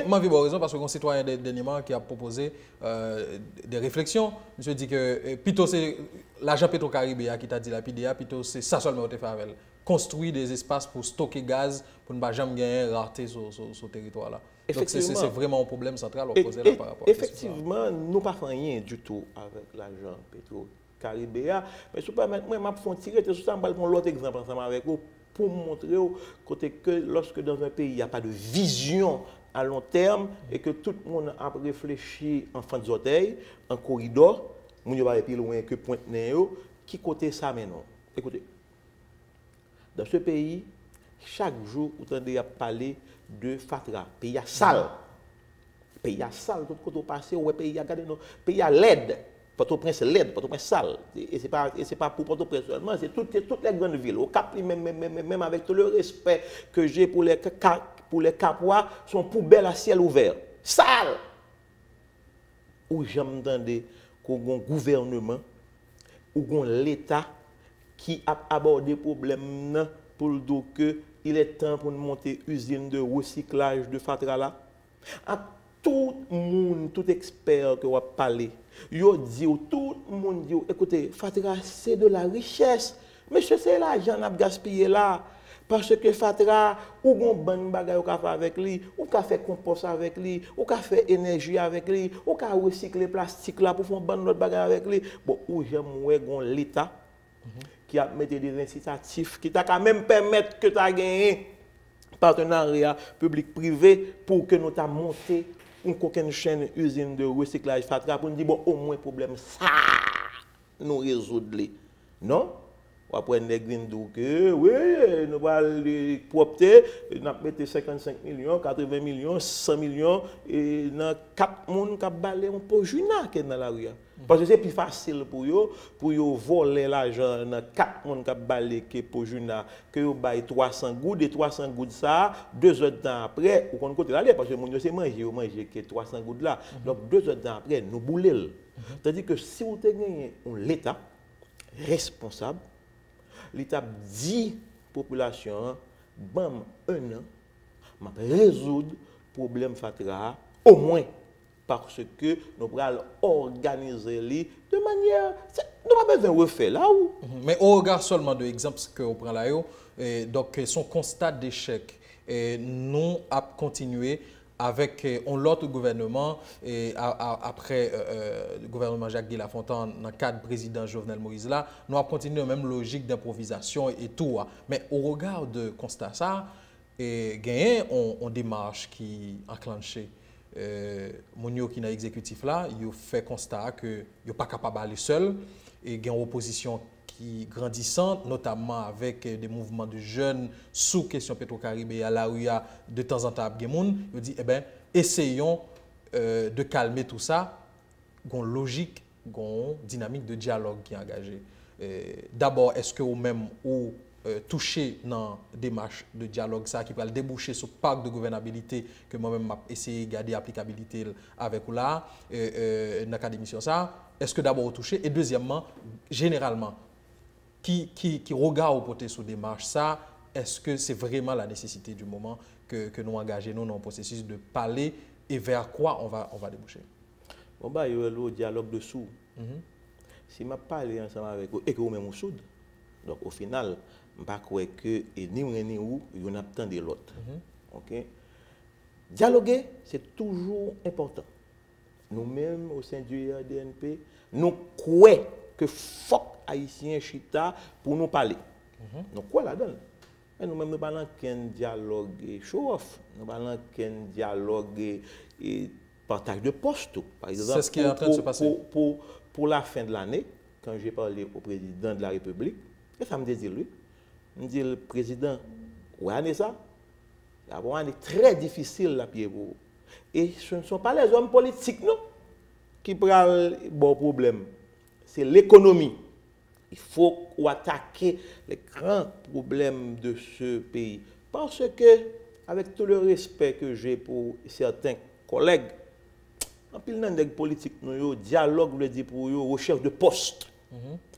Moi, j'ai raison parce que un citoyen dernièrement qui a proposé des réflexions. Je dis que plutôt c'est l'agent Petro-Caribéa qui t'a dit la PDA, plutôt c'est ça seulement qui fait avec elle. Construire des espaces pour stocker gaz pour ne pas jamais gagner rareté sur ce territoire-là. Donc c'est vraiment un problème central à poser là par rapport à ça. Effectivement, nous ne faisons rien du tout avec l'agent Petro-Caribéa. Mais je ne peux pas mettre, moi, je vais tirer sur ça, je vais prendre l'autre exemple ensemble avec vous pour montrer que lorsque dans un pays, il n'y a pas de vision à long terme et que tout le monde a réfléchi en fin d'oreille, en corridor, on ne va pas plus loin que Pointe-Néo, qui côté ça maintenant? Écoutez, dans ce pays, chaque jour, vous entendez parler de Fatra, pays à sale. Pays à sale, tout côté passé, ouais, pays à garder, pays à l'aide. Port-au-Prince l'aide, Port-au-Prince sale. Et ce n'est pas pour Port-au-Prince seulement, c'est toutes les grandes villes. Au Cap, même avec tout le respect que j'ai pour les Capois, sont poubelles à ciel ouvert. Sale! Où j'entendais qu'on a un gouvernement, ou l'État qui a abordé le problème pour le dire qu'il est temps pour nous monter une usine de recyclage de Fatra là. À tout le monde, tout expert que vous parlé, tout le monde dit, écoutez, Fatra, c'est de la richesse. Monsieur, c'est l'argent qu'on a gaspillé là. Parce que Fatra, ou on bonne bagaille ou faire avec lui, ou qu'on fait compost avec lui, ou qu'on fait énergie avec lui, ou qu'on recycle plastique là pour faire bonne autre bagaille avec lui. Bon, ou j'aime l'État qui a mis des incitatifs qui t'a quand même permettre que tu as gagné partenariat public-privé pour que nous t'as monté une chaîne usine de recyclage Fatra pour nous dire bon au moins problème ça nous résoudre. Non? Après, nous avons que oui, nous allons les propter, nous allons mettre 55 millions, 80 millions, 100 millions, et nous avons 4 personnes qui ont balayé un peu dans la rue. Parce que c'est plus facile pour eux voler l'argent dans 4 personnes qui ont balayé pour Juna, que vous baillez 300 gouttes, et 300 gouttes ça, 2 heures de temps après, ou qu'on côté là, parce que nous avons mangé que 300 gouttes là. Donc 2 heures de temps après, nous boulons. C'est-à-dire que si vous avez l'État responsable, l'État dit à la population, bam, un an, m'a résoudre le problème Fatra, au moins parce que nous allons organiser de manière. Nous n'avons pas besoin de refaire là où. Mais au regard seulement de l'exemple que vous prenez là, donc son constat d'échec, nous avons continué avec l'autre gouvernement, et après le gouvernement Jacques Guy Lafontaine, dans le cadre du président Jovenel Moïse, là, nous avons continué la même logique d'improvisation et tout. Mais au regard de constat ça, il on démarche qui enclenché. Mon qui est dans l'exécutif là, il fait constat que il n'est pas capable d'aller seul et il y a une opposition qui grandissante, notamment avec des mouvements de jeunes sous question Petro-Caribéa, là où il y a de temps en temps des gens, il dit eh ben essayons de calmer tout ça, une logique, une dynamique de dialogue qui est engagée. D'abord, est-ce que vous-même ou touché dans la démarche de dialogue ça qui va le déboucher sur le pacte de gouvernabilité que moi-même j'ai essayé de garder l'applicabilité avec vous là dans l'académie sur ça, est-ce que d'abord vous touché et deuxièmement, généralement, qui regarde au côté sur démarche ça, est-ce que c'est vraiment la nécessité du moment que nous engageons nous dans le processus de parler et vers quoi on va déboucher? Bon bah il y a le dialogue de sourds. Si je parle ensemble avec vous et que vous même vous soude, donc au final je ne crois que ni où il y a tant de l'autre. OK? Dialoguer, c'est toujours important. Nous-mêmes, au sein du RDNP, nous croyons que faut Haïtiens chita pour nous parler. Nous croyons là-dedans. Et nous-mêmes, nous parlons qu'un dialogue show-off. Nous parlons qu'un dialogue et partage de postes. Par exemple, c'est ce qui est en train de se passer. Pour la fin de l'année, quand j'ai parlé au président de la République, et ça me dit lui, me dit le président, ouais, c'est ça. La voie est très difficile la pied pour. Et ce ne sont pas les hommes politiques non qui prennent bon problème. C'est l'économie. Il faut attaquer les grands problèmes de ce pays. Parce que, avec tout le respect que j'ai pour certains collègues, En pile nan nèg politique nous yo dialogue veut dire pour yo recherche de poste.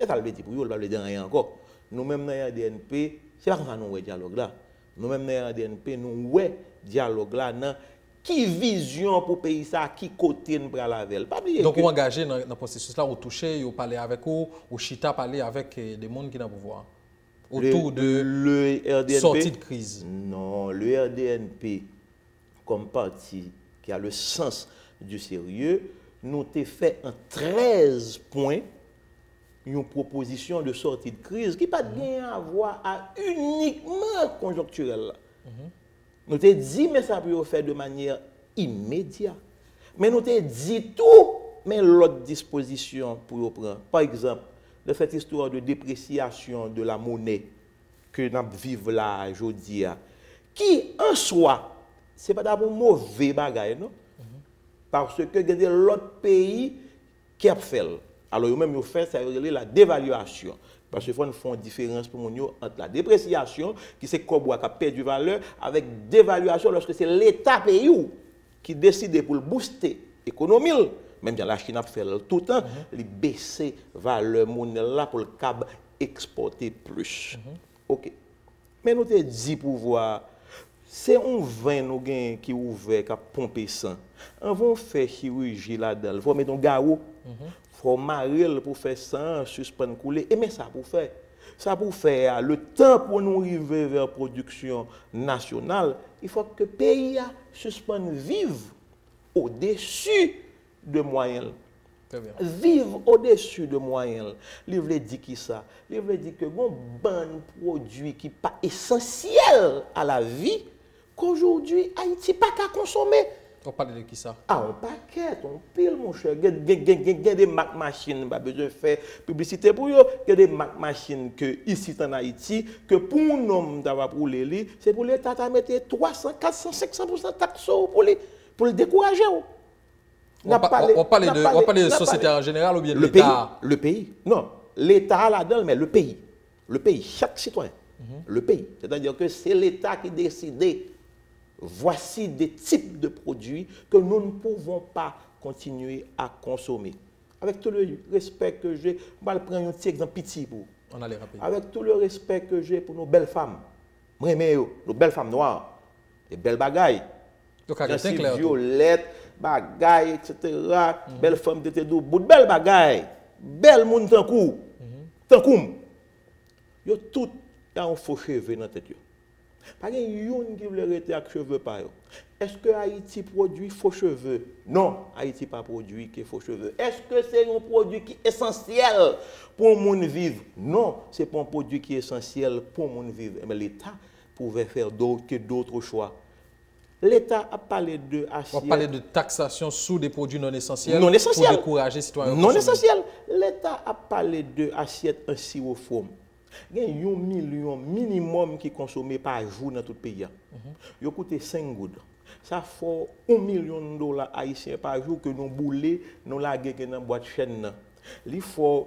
Et ça veut dire pour yo pas veut dire rien encore. Nous même dans RDNP, c'est pas comme ça nous ouais dialogue là. Nous même dans RDNP nous ouais dialogue là nan qui vision pour pays ça, qui côté nous pral avec. Pas oublier. Donc, vous engagez dans le processus là, vous touchez, vous parlez avec vous, vous chita parler avec des gens qui ont le pouvoir. Autour de le RDNP, sortie de crise. Non, le RDNP, comme parti qui a le sens du sérieux, nous avons fait en 13 points une proposition de sortie de crise qui n'a pas rien à voir à uniquement conjoncturelle. Nous avons dit, mais ça peut faire de manière immédiate. Mais nous avons dit tout, mais l'autre disposition pour prendre. Par exemple, cette histoire de dépréciation de la monnaie que nous vivons là aujourd'hui, qui en soi, ce n'est pas d'abord mauvais bagage, non? Parce que il y a l'autre pays qui a fait. Alors, eux-mêmes, ils fait ça, la dévaluation. Parce qu'il faut une différence pour nous entre la dépréciation, qui c'est quoi qui a perdu valeur, avec dévaluation lorsque c'est l'État pays qui décide pour booster l'économie. Même si la Chine a fait tout le temps, il baisser valeur monnaie là pour le cab exporter plus. OK. Mais nous avons dit pour voir, c'est un vin nous qui est ouvert, qui a pompé sang. On va faire chirurgie là-dedans. Il faut mettre un garrot. Faut marrer pour faire ça, suspendre couler. Et mais ça pour faire. Ça pour faire le temps pour nous arriver vers la production nationale, il faut que le pays suspende vive au-dessus de moyens. Vivre au-dessus de moyens. Il veut dire qui ça? Il veut dire que bon produit qui pas essentiel à la vie qu'aujourd'hui Haïti pas qu'à consommer. On parle de qui ça? Ah, on paquet, on pile, mon cher. Il y a des Mac machines, pas besoin de faire publicité pour eux. Il y a des Mac machines que ici en Haïti, que pour un homme d'avoir pour les c'est pour l'État à mettre 300, 400, 500% de taxes pour le décourager. On parle de société en général ou bien de l'État? Le pays. Non, l'État là-dedans, mais le pays. Le pays, chaque citoyen. Le pays. C'est-à-dire que c'est l'État qui décide. Voici des types de produits que nous ne pouvons pas continuer à consommer. Avec tout le respect que j'ai, je vais prendre un petit exemple petit pour. On a les rappeler. Avec tout le respect que j'ai pour nos belles femmes. Moi, nos belles femmes noires, des belles bagailles. Donc, c'est clair. Violettes, bagailles, etc. Belles femmes de Tédou, bout de belles bagailles. Belles moun tankou. Tankoum. Yo tout dans un faux cheveux dans la tête. Pas de yon qui veut rester avec cheveux par eux. Est-ce que Haïti produit faux cheveux? Non, Haïti pas produit que faux cheveux. Est-ce que c'est un produit qui est essentiel pour le monde vivre? Non, ce n'est pas un produit qui est essentiel pour le monde vivre. Mais l'État pouvait faire d'autres choix. L'État a parlé de assiette. On parler de taxation sous des produits non essentiels. Non essentiels. Pour décourager les citoyens. Non essentiels. L'État a parlé de assiette en styrofoam. Il y a 1 million minimum qui est consommé par jour dans tout le pays. Il coûte 5 gouttes. Ça fait $1 million haïtiens par jour que nous boulons, nous laguons dans la boîte chaîne. Il faut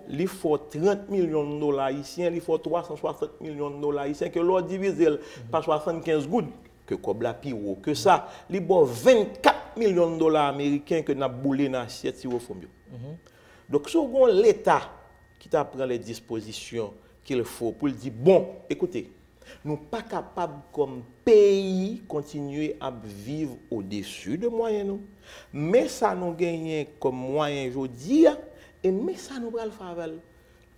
30 millions de dollars haïtiens, il faut 360 millions de dollars haïtiens que l'on divise par 75 gouttes. Que comme la pire que ça, il faut 24 millions de dollars américains que nous avons boulé dans l'assiette styrofoam. Donc, si l'État qui prend les dispositions qu'il faut pour dire, bon, écoutez, nous ne sommes pas capables comme pays continuer à vivre au-dessus de moyens. Mais ça nous gagne comme moyen aujourd'hui, et mais ça nous va le faire.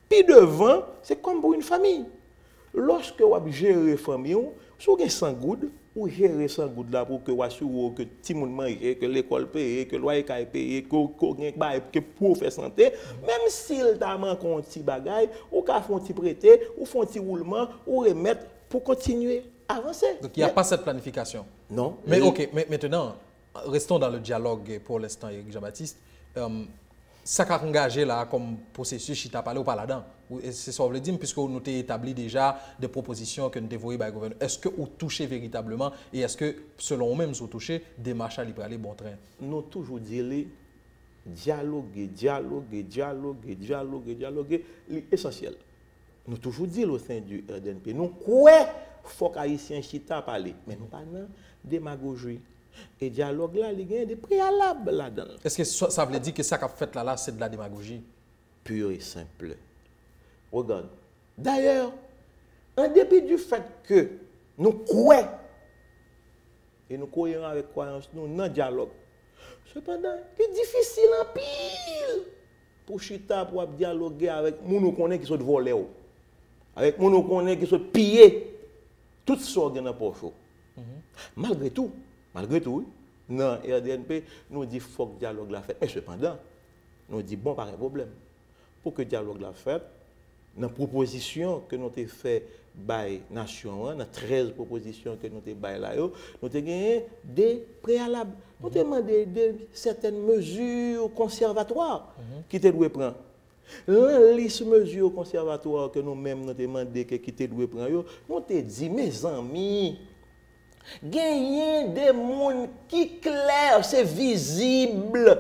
Puis devant, c'est comme pour une famille. Lorsque vous gérez la famille, si vous avez 100 gouttes, vous gérez 100 gouttes là pour que vous assurez que tout le monde mange, que l'école paye, que le loyer paye, que pour faire santé, même s'il t'a manqué un petit bagage, ou qu'à faire un petit prêté, ou faire un petit roulement, ou remettre pour continuer à avancer. Donc il n'y a pas cette planification. Non. Mais ok, mais maintenant, restons dans le dialogue pour l'instant, Éric Jean-Baptiste. Ça qu'a engagé là comme processus, si tu as parlé ou pas là-dedans. C'est ça que vous voulez dire, puisque nous avons établi déjà des propositions que nous devons par le gouvernement. Est-ce que vous touchez véritablement et est-ce que, selon vous-même, vous touchez des marches à aller bon train? Nous avons toujours dit dialoguer, c'est essentiel. Nous avons toujours dit au sein du RDNP, nous croyons qu'il faut que les Haïtiens chita parler, mais nous pas dans démagogie. Et dialogue là, il y a des préalables là-dedans. Est-ce que ça veut dire que ça qu'a fait là, c'est de la démagogie? Pure et simple. Regarde. D'ailleurs, en dépit du fait que nous croyons, et nous croyons avec croyance, nous, dans le dialogue, cependant, c'est difficile en pile pour chita, pour dialoguer avec nous qui sont volés, avec nous qui sont pillés, tout ça qui est dans le chaud. Malgré tout, oui, dans RDNP, nous disons qu'il faut que le dialogue la fait. Mais cependant, nous disons bon, pas de problème. Pour que le dialogue la fait, dans la proposition que nous avons fait par la nation, dans 13 propositions que nous avons fait là, nous avons gagné des préalables. Nous avons demandé certaines mesures conservatoires qui étaient prendre. La liste de mesures conservatoires que nous-mêmes nous avons demandé qui étaient prendre, nous avons dit, mes amis, gagner des gens qui clair, c'est visible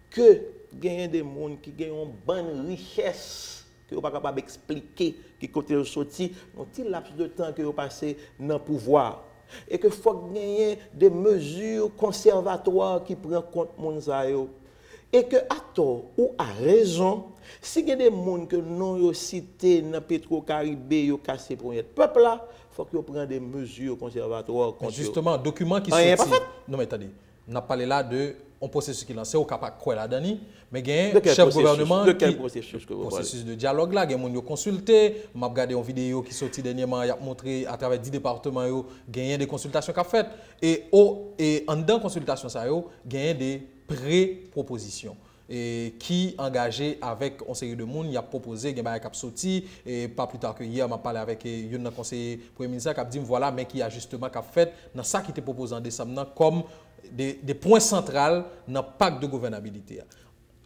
que gagner des gens qui gagnent une bonne richesse que vous pas capable d'expliquer qui côté sorti un petit laps de temps que vous passez dans le pouvoir et que faut gagner des mesures conservatoires qui prennent compte monde ça yo et que à tort ou à raison si il y a des gens que nous cité dans Petro-Caribé yo cassé pour le peuple là faut que vous preniez des mesures conservatoires contre justement document qui sorti non mais attendez on a parlé là de un processus qui lancé au capable quoi là Dani mais gain chef gouvernement de quel processus que vous processus de dialogue là gain moun yo consulté m'a regardé une vidéo qui sorti dernièrement il a montré à travers 10 départements yo gain des consultations qu'a fait et en dedans consultation ça yo gain des pré-propositions et qui engagé avec un série de monde, il a proposé il y a cap sorti et pas plus tard que hier m'a parlé avec un conseiller premier ministre qui a dit voilà mais qui a justement qu'a fait dans ça qui était proposé en décembre comme des points centraux dans le pacte de gouvernabilité.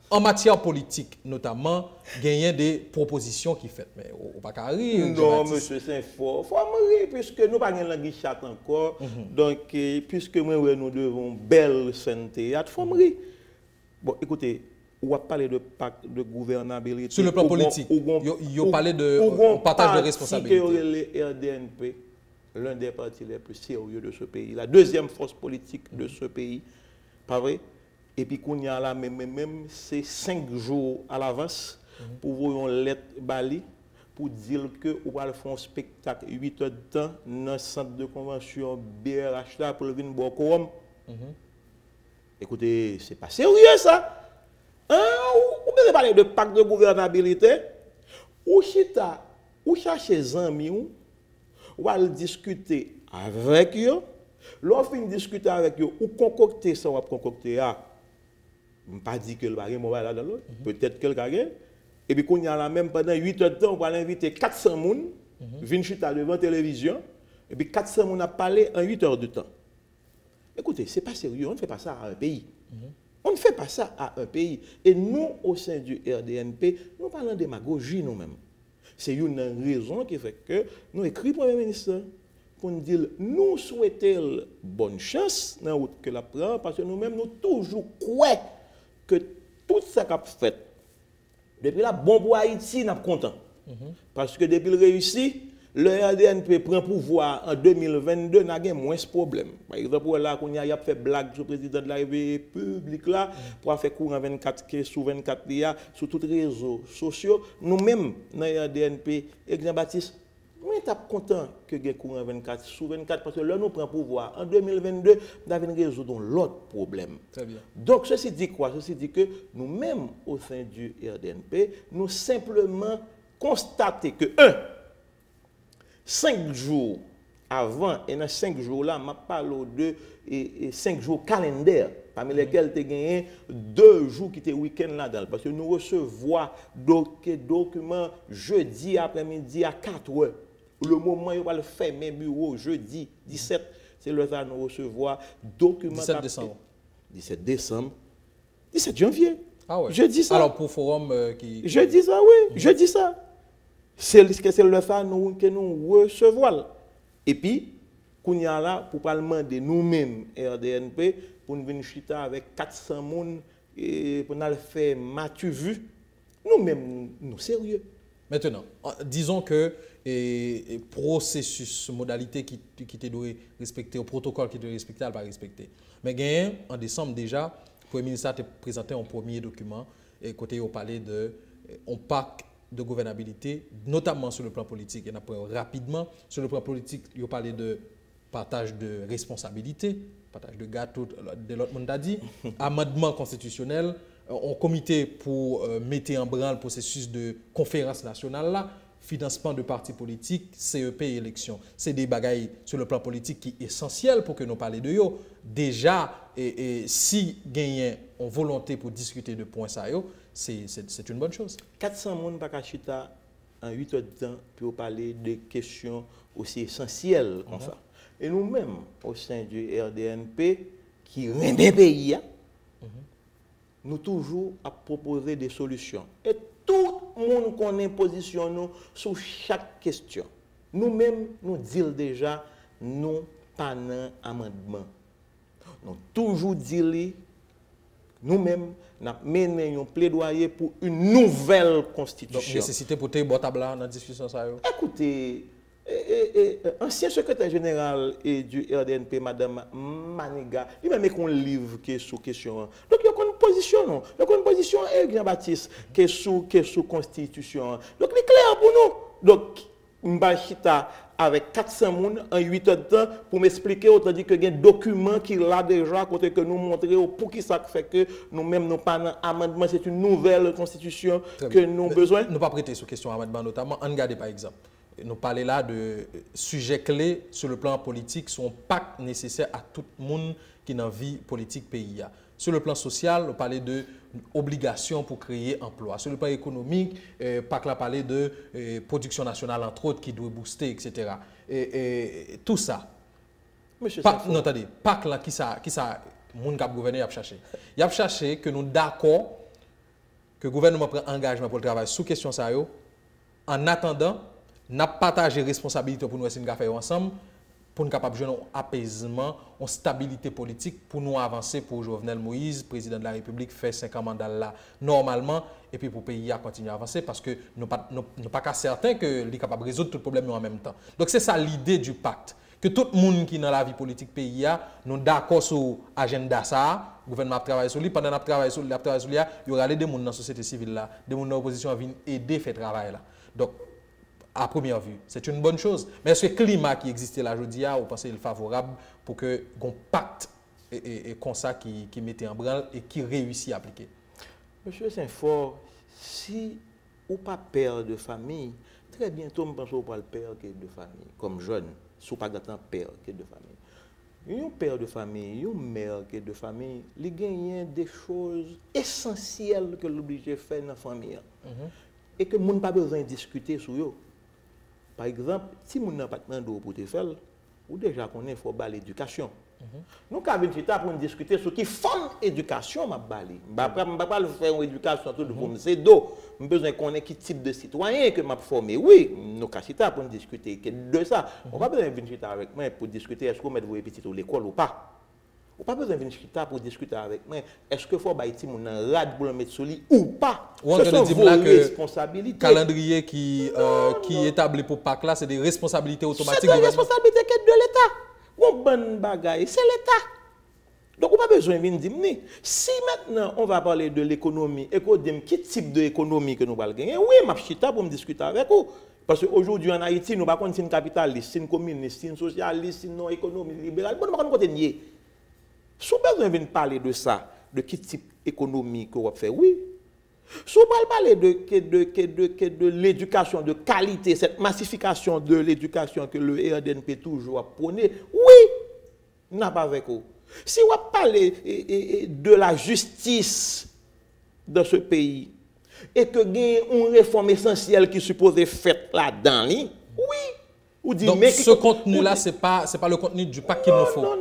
En matière politique, notamment, il y a des propositions qui sont faites. Mais on pas qu'à rire. Non, monsieur Saint-Fort, il faut mourir puisque nous n'avons pas de langue chat encore. Donc, puisque nous devons belle santé, il faut mourir. Bon, écoutez, on va parler de pacte de gouvernabilité. Sur le plan politique, il parlé de partage de responsabilités. Le RDNP, l'un des partis les plus sérieux de ce pays, la deuxième force politique de ce pays, pas vrai? Et puis, qu'on y a là, même c'est 5 jours à l'avance pour vous une lettre Bali pour dire que vous allez faire un spectacle 8 heures de temps dans le centre de convention BRH là pour venir boire quorum. Écoutez, c'est pas sérieux ça. Hein? Vous pouvez parler de pacte de gouvernabilité. Ou chita, ou chercher des amis, ou allez discuter avec eux. Lorsque vous discutez avec eux, ou concocter ça, ou concocter ça. Je ne pas dire que le baril est là dans l'autre. Peut-être que le baril. Et puis, quand il y a la même pendant 8 heures de temps, on va inviter 400 personnes, venir chuter devant la télévision. Et puis, 400 personnes à parler en 8 heures de temps. Écoutez, ce n'est pas sérieux. On ne fait pas ça à un pays. On ne fait pas ça à un pays. Et nous, au sein du RDNP, nous parlons de démagogie nous-mêmes. C'est une raison qui fait que nous écrivons au Premier ministre pour nous dire nous souhaitons bonne chance dans la route que la prend parce que nous-mêmes, nous toujours croyons que tout ça qu'a fait, depuis là, bon pour Haïti, nous sommes contents. Parce que depuis le réussi, le RDNP prend pouvoir en 2022, n'a pas moins de problèmes. Par exemple, là, qu'on a fait blague sur le président de la République, là, pour faire courant 24 sur 24 sur tous les réseaux sociaux. Nous-mêmes, dans le RDNP, et Jean-Baptiste, nous sommes contents que le courant 24 sur 24 parce que là, nous prenons pouvoir. En 2022, nous avons résoudre l'autre problème. Très bien. Donc, ceci dit quoi? Ceci dit que nous-mêmes, au sein du RDNP, nous simplement constater que, 5 jours avant, et dans 5 jours-là, je parle de 5 jours calendaires, parmi lesquels tu as gagné 2 jours qui étaient week-end là-dedans. Parce que nous recevons des documents jeudi après-midi à 4 heures. Le moment où on va le faire, mes bureaux, jeudi 17, c'est le temps où nous recevons documents. 17 décembre. 17 décembre. 17 janvier. Ah ouais. Je dis ça. Alors pour forum qui. Je dis ça, oui. Je dis ça. C'est le temps que nous recevons. Et puis, qu'on y a là, pour parler de nous-mêmes, RDNP, pour nous venir chuter avec 400 personnes et pour nous faire matu vu, nous-mêmes, nous sérieux. Maintenant, disons que le processus, modalité qui doit respecter, au protocole qui doit respecter, elle va respecter. Mais en décembre déjà, le Premier ministre a présenté un premier document et côté au palais de un pacte de gouvernabilité, notamment sur le plan politique. Et après, rapidement, sur le plan politique, il a parlé de partage de responsabilité, partage de gâteau, de l'autre monde a dit, amendement constitutionnel, un comité pour mettre en branle le processus de conférence nationale là, financement de partis politiques, CEP et élections. C'est des bagailles sur le plan politique qui sont essentiels pour que nous parlions de eux. Déjà, si gagnent en volonté pour discuter de points ça, c'est une bonne chose. 400 personnes pas chita en 8 heures de temps pour parler de questions aussi essentielles comme ça. Et nous-mêmes, au sein du RDNP, qui remet pays, nous toujours à proposer des solutions. Et tout le monde connaît position nous sur chaque question. Nous-mêmes, nous disons déjà, nous pas un amendement. Nous toujours disons, nous-mêmes, nous menons un plaidoyer pour une nouvelle constitution. Donc, nécessité pour te boire table dans la discussion ça. Écoutez, ancien secrétaire général du RDNP, Madame Maniga, lui-même qu'on livre qui est sous question. Donc, il y a une position, non? Il y a une position, Jean-Baptiste, qui est sous constitution. Donc, il est clair pour nous. Donc, Mbachita avec 400 personnes en 8 heures de temps pour m'expliquer, autant dit que il y a un document qui l'a déjà, côté que nous montrer pour qui ça fait que nous-mêmes, nous pas un amendement, c'est une nouvelle constitution que nous avons besoin. Nous pas prêter sur question amendement, notamment, on regarde par exemple. Nous parlons là de sujets clés sur le plan politique, sont pas nécessaires à tout le monde qui est dans la vie politique pays. Sur le plan social, on parlait de obligations pour créer emploi. Sur le plan économique, PAC là parlait de production nationale, entre autres, qui doit booster, etc. Et tout ça. Monsieur Non, attendez, PAC là, qui ça, mon cap gouvernement a cherché. Il a cherché que nous d'accord que le gouvernement prend engagement pour le travail sous question ça. En attendant, nous avons partagé responsabilité pour nous essayer de faire ensemble pour nous capables de jouer un apaisement, une stabilité politique pour nous avancer pour Jovenel Moïse, président de la République, faire 5 ans mandat là normalement et puis pour le pays à continuer à avancer parce que nous ne sommes pas certains que nous sommes capables de résoudre tout le problème en même temps. Donc c'est ça l'idée du pacte. Que tout le monde qui est dans la vie politique pays nous d'accord sur l'agenda ça, le gouvernement travaille sur lui, pendant qu'on travaille sur lui, il y aura des gens dans la société civile là, des gens dans l'opposition qui viennent aider à faire le travail là. Donc à première vue, c'est une bonne chose. Mais est-ce que le climat qui existait là aujourd'hui, vous pensez qu'il est favorable pour que un pacte et comme ça qui mettait en branle et qui réussit à appliquer? Monsieur Saint-Fort, si ou pas père de famille, très bientôt, je pense qu'on pas le père de famille, comme jeune, si pas d'attendre père de famille. Un père de famille, une mère de famille, il gagne des choses essentielles que l'obligé de faire dans la famille. Et que moun pas besoin de discuter sur eux. Par exemple, si moun n'a pas de d'eau pour te faire, ou déjà qu'on est faut baler l'éducation. Nous avons pour discuter sur qui forme éducation m'a balé. Après on va pas faire une éducation tout pour c'est d'eau. J'ai besoin qu'on ait qui type de citoyen que m'a formé. Oui, nous avons pour discuter de ça. On va pas besoin de venir avec moi pour discuter est-ce qu'on met vos petits à l'école ou pas. On pas besoin de venir pour discuter avec moi. Est-ce que faut bailler mon rad pour le mettre sur lui ou pas? Ce sont vos responsabilités. Le calendrier qui est établi pour PAC là, c'est des responsabilités automatiques. C'est des responsabilités de l'État. Bon bonne bagaille, c'est l'État. Donc on pas besoin de venir dire si maintenant on va parler de l'économie et qu'on dit quel type d'économie que nous allons gagner, oui, m'a chita pour me discuter avec vous. Parce qu'aujourd'hui en Haïti, nous ne sommes pas une capitaliste, une communiste, une socialiste, une économie libérale. Bon, nous ne sommes pas nier. Si vous avez besoin de parler de ça, de quel type d'économie que vous faites, oui. Si vous parlez de l'éducation de qualité, cette massification de l'éducation que le RDNP toujours a prôné, oui, n'a pas avec vous. Si vous parlez de la justice dans ce pays et que il y a une réforme essentielle qui suppose être faite là-dedans, oui. Donc ce contenu-là, ce n'est pas le contenu du pacte qu'il nous faut. Non.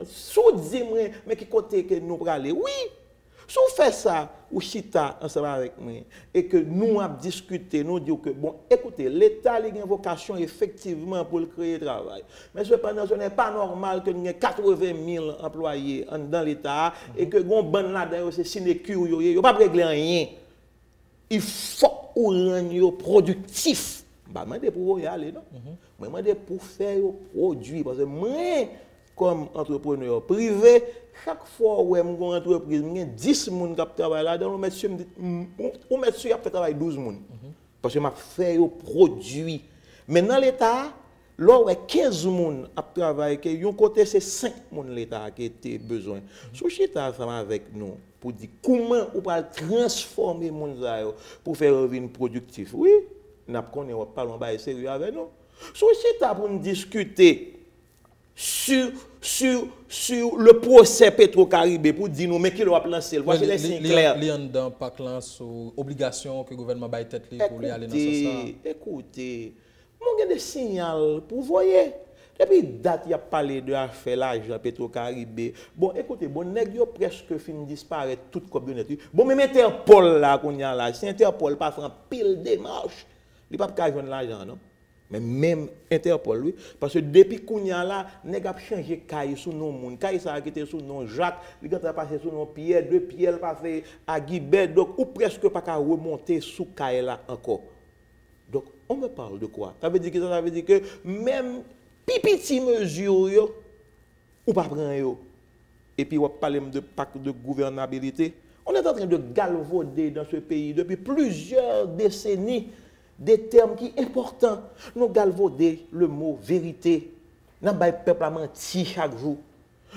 Si vous dites, mais qui côté que nous allons aller, oui. Si vous faites ça, ou chita ensemble avec moi, et que nous avons discuté, nous disons que, bon, écoutez, l'État a une vocation effectivement pour le créer travail. Mais cependant, ce n'est pas normal que nous ayons 80 000 employés dans l'État et que nous avons là-dedans, c'est sinecure, il n'y a pas régler rien. Il faut ou rendre productif. Bah, je demande pour y aller, non? Je demande pour faire un produit. Parce que moi, comme entrepreneur privé, chaque fois où je suis en entreprise, je 10 personnes qui travaillent là-dedans, monsieur me dit, monsieur a fait travailler 12 personnes. Parce que je fais un produit. Mais dans l'État, là où 15 personnes qui travaillent, un côté c'est 5 personnes l'État qui a besoin. Si vous êtes ensemble avec nous, pour dire comment on peut transformer les gens pour faire revenir productif, oui, nous parlons pas sérieux avec nous. Si vous êtes pour nous discuter sur le procès Petro-Caribé pour dire nous mais qui l'a lancé voici les signes clairs. Il y a dans pas sur obligation que le gouvernement baille tête pour aller dans ce sens. Écoutez, mon gars des signaux pour voyez. Depuis date il a parlé de affaire l'argent Petro-Caribé. Bon écoutez, bon nèg yo presque fin disparaître toute communauté. Bon même Interpol là qu'on y a là, si Interpol pas faire pile démarche, il pas ka joindre l'argent non. Mais même Interpol, oui, parce que depuis qu'on y a là, nèg a changé caille sous nos moun. Caille ça a été sous nom Jacques, il a passé sous nom Pierre, deux Pierre passé à Guibert, donc ou presque pas qu'à remonter sous caille là encore. Donc on me parle de quoi? Ça veut dire que même pipiti mesure yo ou pas prendre yo. Et puis on parle de pacte de gouvernabilité. On est en train de galvauder dans ce pays depuis plusieurs décennies. Des termes qui sont importants. Nous galvauder le mot vérité. Nous avons le peuple à mentir chaque jour.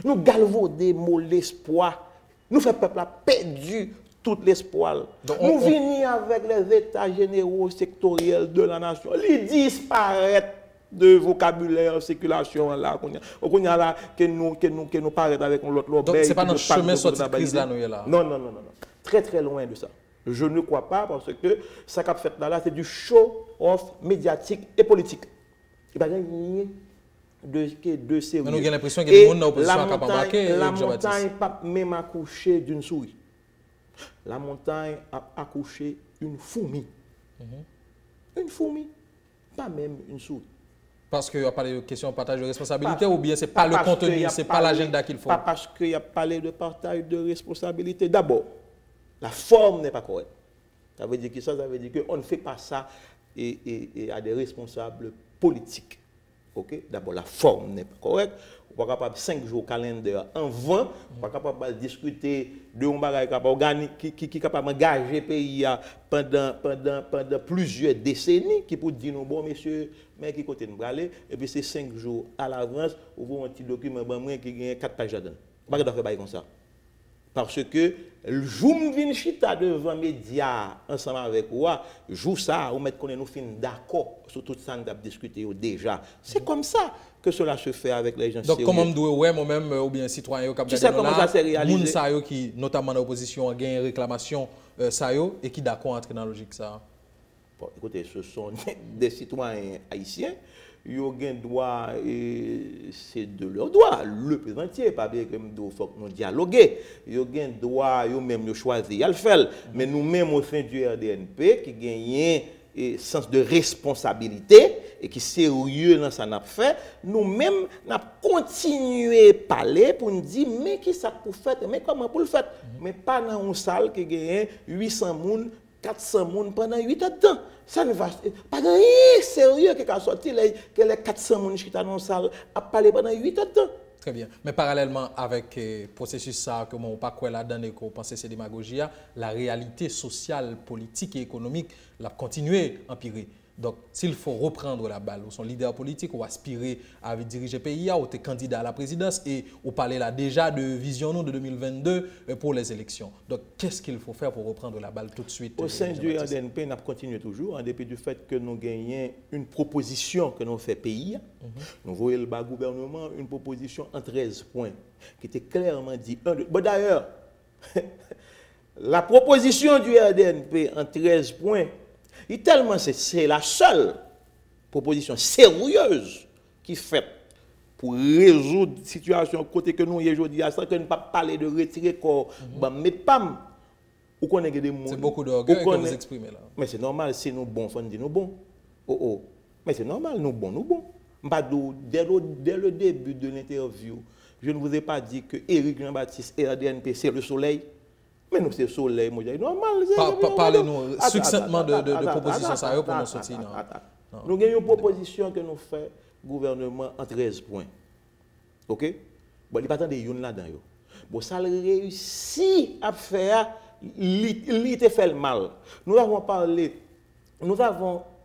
Nous galvauder le mot l'espoir. Nous faisons le peuple à perdu tout l'espoir. Nous venons avec les états généraux sectoriels de la nation. Ils disparaissent de vocabulaire, circulation là. On a là que nous paraît avec l'autre. Donc ce n'est pas dans le chemin sorti de crise là. Non. Très très loin de ça. Je ne crois pas parce que ça qu'a fait là, c'est du show-off médiatique et politique. Il n'y a pas de sérieux. Mais nous avons l'impression que le monde n'a pas la montagne n'a pas même accouché d'une souris. La montagne a accouché une fourmi. Une fourmi, pas même une souris. Parce qu'il y a parlé de question de partage de responsabilité ou bien ce n'est pas le contenu, ce n'est pas l'agenda qu'il faut? Pas parce qu'il y a parlé de partage de responsabilité. D'abord, la forme n'est pas correcte. Ça veut dire que ça veut dire qu'on ne fait pas ça et à des responsables politiques. Okay? D'abord, la forme n'est pas correcte. On n'est pas capable de 5 jours calendrier en 20. On n'est pas capable de discuter de un bagage qui est capable d'engager le pays pendant plusieurs décennies, qui peut dire, bon, monsieur, mais qui côté nous aller, et puis c'est 5 jours à l'avance, on voit un petit document qui a 4 pages dedans. On ne peut pas faire comme ça. Parce que le jour où je chita devant les médias ensemble avec moi, jour ça, on met qu'on nous fin d'accord sur tout ça que nous avons discuté déjà. C'est comme ça que cela se fait avec les gens. Donc comment moi-même ou bien citoyen qui sais comment ça s'est réalisé? Moun qui notamment dans l'opposition a gagné réclamation et qui d'accord entrer dans la logique ça. Bon, écoutez, ce sont des citoyens haïtiens. Ils ont un droit, c'est de leur droit, le présenter, pas bien que nous faut nous dialoguer. Ils ont un droit, ils même choisir à le faire. Mais nous-mêmes au sein du RDNP, qui gagnent un sens de responsabilité et qui sérieux dans ça n'a fait, nous-mêmes n'a continué à parler pour nous dire mais qui ça pour faire, mais comment pour le faire, mais pas dans une salle qui gagne 800 personnes, 400 personnes pendant 8 ans de temps. Ça ne va pas de sérieux qui a sorti que les 400 personnes qui sont dans la salle à parler pendant 8 ans de temps. Très bien. Mais parallèlement avec le processus ça, que on pas quoi là-dedans et qu'on pense c'est démagogie, la réalité sociale, politique et économique l'a continué à empirer. Donc, s'il faut reprendre la balle, ou son leader politique, ou aspirer à diriger le pays, ou être candidat à la présidence, et ou parler là déjà de vision de 2022 pour les élections. Donc, qu'est-ce qu'il faut faire pour reprendre la balle tout de suite? Au sein du RDNP, nous continuons toujours, en dépit du fait que nous gagnons une proposition que nous fait pays. Nous voyons le bas gouvernement, une proposition en 13 points, qui était clairement dit. Bon, d'ailleurs, la proposition du RDNP en 13 points, tellement c'est la seule proposition sérieuse qui fait pour résoudre la situation côté que nous aujourd'hui, sans que nous ne pas parler de retirer corps, mais pas ou qu'on ait des mots. C'est beaucoup d'orgueil que vous exprimez là. Mais c'est normal, si nous bons, faut dire nous bons. Mais c'est normal, nous bons. Dès le début de l'interview, je ne vous ai pas dit que Éric Jean-Baptiste et RDNP c'est le soleil. Mais nous, c'est soleil, moi, normal. Parlez-nous succinctement de propositions sérieuses pour nous sortir. Nous avons une proposition que nous fait le gouvernement en 13 points. OK? Bon, il n'y a pas tant de yon là-dedans. Bon, ça réussit à faire, il te fait le mal. Nous avons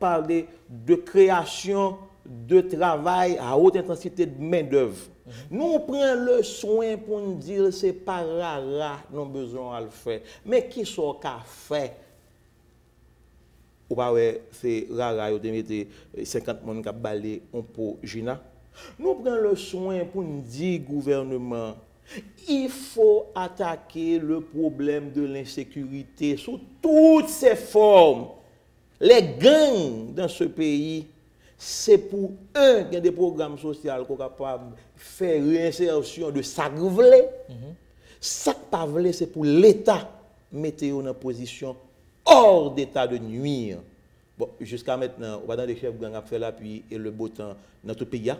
parlé de création de travail à haute intensité de main-d'œuvre. Nous prenons le soin pour nous dire que ce n'est pas rara, nous avons besoin de le faire. Mais qui sont qu'à faire? Ou pas, c'est rara, vous mettez 50 personnes qui ont balayé un pot Gina. Nous prenons le soin pour nous dire, gouvernement, il faut attaquer le problème de l'insécurité sous toutes ses formes. Les gangs dans ce pays, c'est pour eux qu'il y a des programmes sociaux qui sont capables de faire réinsertion de ça que vous voulez. Ça que vous voulez, c'est pour l'État mettre en position hors d'état de nuire. Bon, jusqu'à maintenant, on va dans les chefs de gang à faire l'appui et le beau temps dans tout le pays.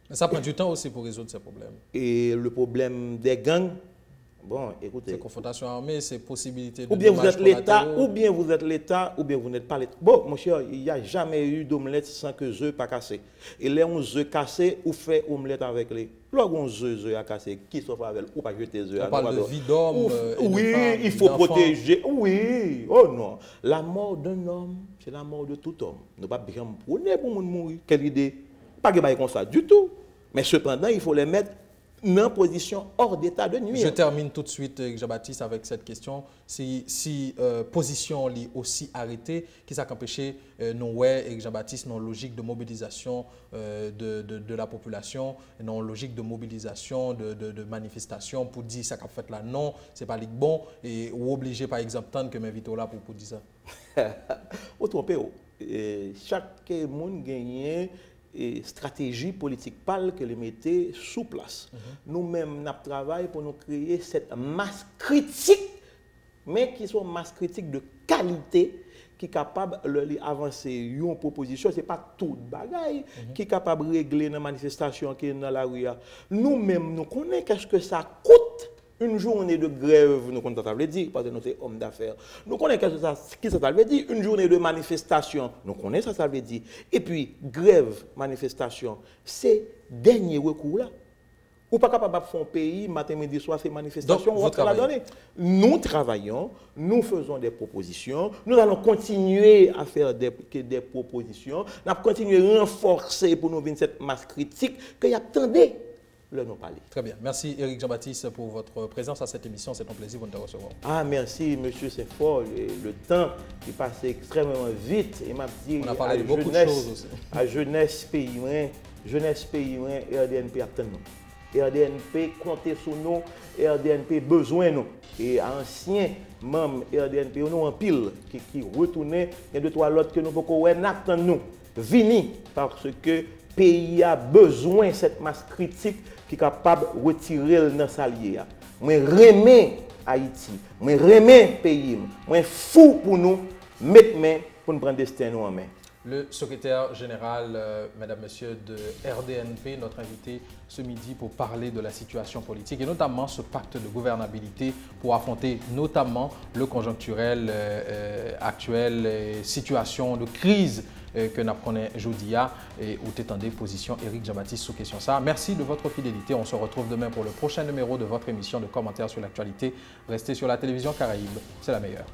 Mais ça prend du temps aussi pour résoudre ces problèmes. Et le problème des gangs, bon, écoutez. C'est confrontation armée, c'est possibilité de. Ou bien vous êtes l'État, ou bien vous êtes l'État, ou bien vous n'êtes pas l'État. Bon, mon cher, il n'y a jamais eu d'omelette sans que œufs pas cassés. Et les 11 œufs cassés, ou fait omelette avec les. Lorsqu'on 11 œufs à casser, qui sont avec ou pas jeter œufs. On parle de vie d'homme. Oui, il faut protéger. Oui, oh non. La mort d'un homme, c'est la mort de tout homme. Ne pas bien prôner pour mourir. Quelle idée? Pas que comme ça du tout. Mais cependant, il faut les mettre en position hors d'état de nuire. Je termine tout de suite, Jean-Baptiste, avec cette question. Si position est aussi arrêtée, qui ça empêché nous, Jean-Baptiste, nos logique de mobilisation de la population, nos logique de mobilisation, de manifestation pour dire ça qu'a fait là, non, c'est pas bon, et ou obligé par exemple tant que m'invite là pour dire ça. Au trompé, chaque monde gagne et stratégie politique pâle que les mettez sous place. Nous-mêmes, nous travaillons pour nous créer cette masse critique, mais qui sont masse critique de qualité, qui est capable d'avancer une proposition. Ce n'est pas tout bagaille qui est capable de régler une manifestation qui est dans la rue. Nous-mêmes, nous connaissons qu'est-ce que ça coûte. Une journée de grève, nous connaissons ça veut dire, parce que nous sommes hommes d'affaires. Nous connaissons ce que ça veut dire. Une journée de manifestation, nous connaissons ça veut dire. Et puis, grève, manifestation, c'est dernier recours là. Ou pas capable de faire un pays, matin, midi, soir, c'est manifestation, on va la donner. Nous travaillons, nous faisons des propositions, nous allons continuer à faire des propositions, nous allons continuer à renforcer pour nous venir cette masse critique que y attendez. Très bien. Merci Éric Jean-Baptiste pour votre présence à cette émission. C'est un plaisir de te recevoir. Ah, merci, monsieur, c'est fort. Le temps qui passe extrêmement vite. Et m'a dit, on a parlé de beaucoup de choses aussi. À jeunesse pays, RDNP attend nous. RDNP comptez sur nous, RDNP besoin nous. Et anciens membres RDNP, nous en pile qui retournent. Il y a deux, trois autres que nous pouvons attendre nous. Vini, parce que le pays a besoin de cette masse critique qui est capable de retirer le salier. Moi, remets Haïti, moi, remets le pays, moi, fou pour nous, mettre main pour nous prendre le destin en main. Le secrétaire général, mesdames, messieurs, de RDNP, notre invité ce midi pour parler de la situation politique et notamment ce pacte de gouvernabilité pour affronter notamment le conjoncturel actuel, situation de crise que nous connaissons aujourd'hui et où t'étendez position Éric Jean-Baptiste sous question ça. Merci de votre fidélité. On se retrouve demain pour le prochain numéro de votre émission de commentaires sur l'actualité. Restez sur la télévision Caraïbe, c'est la meilleure.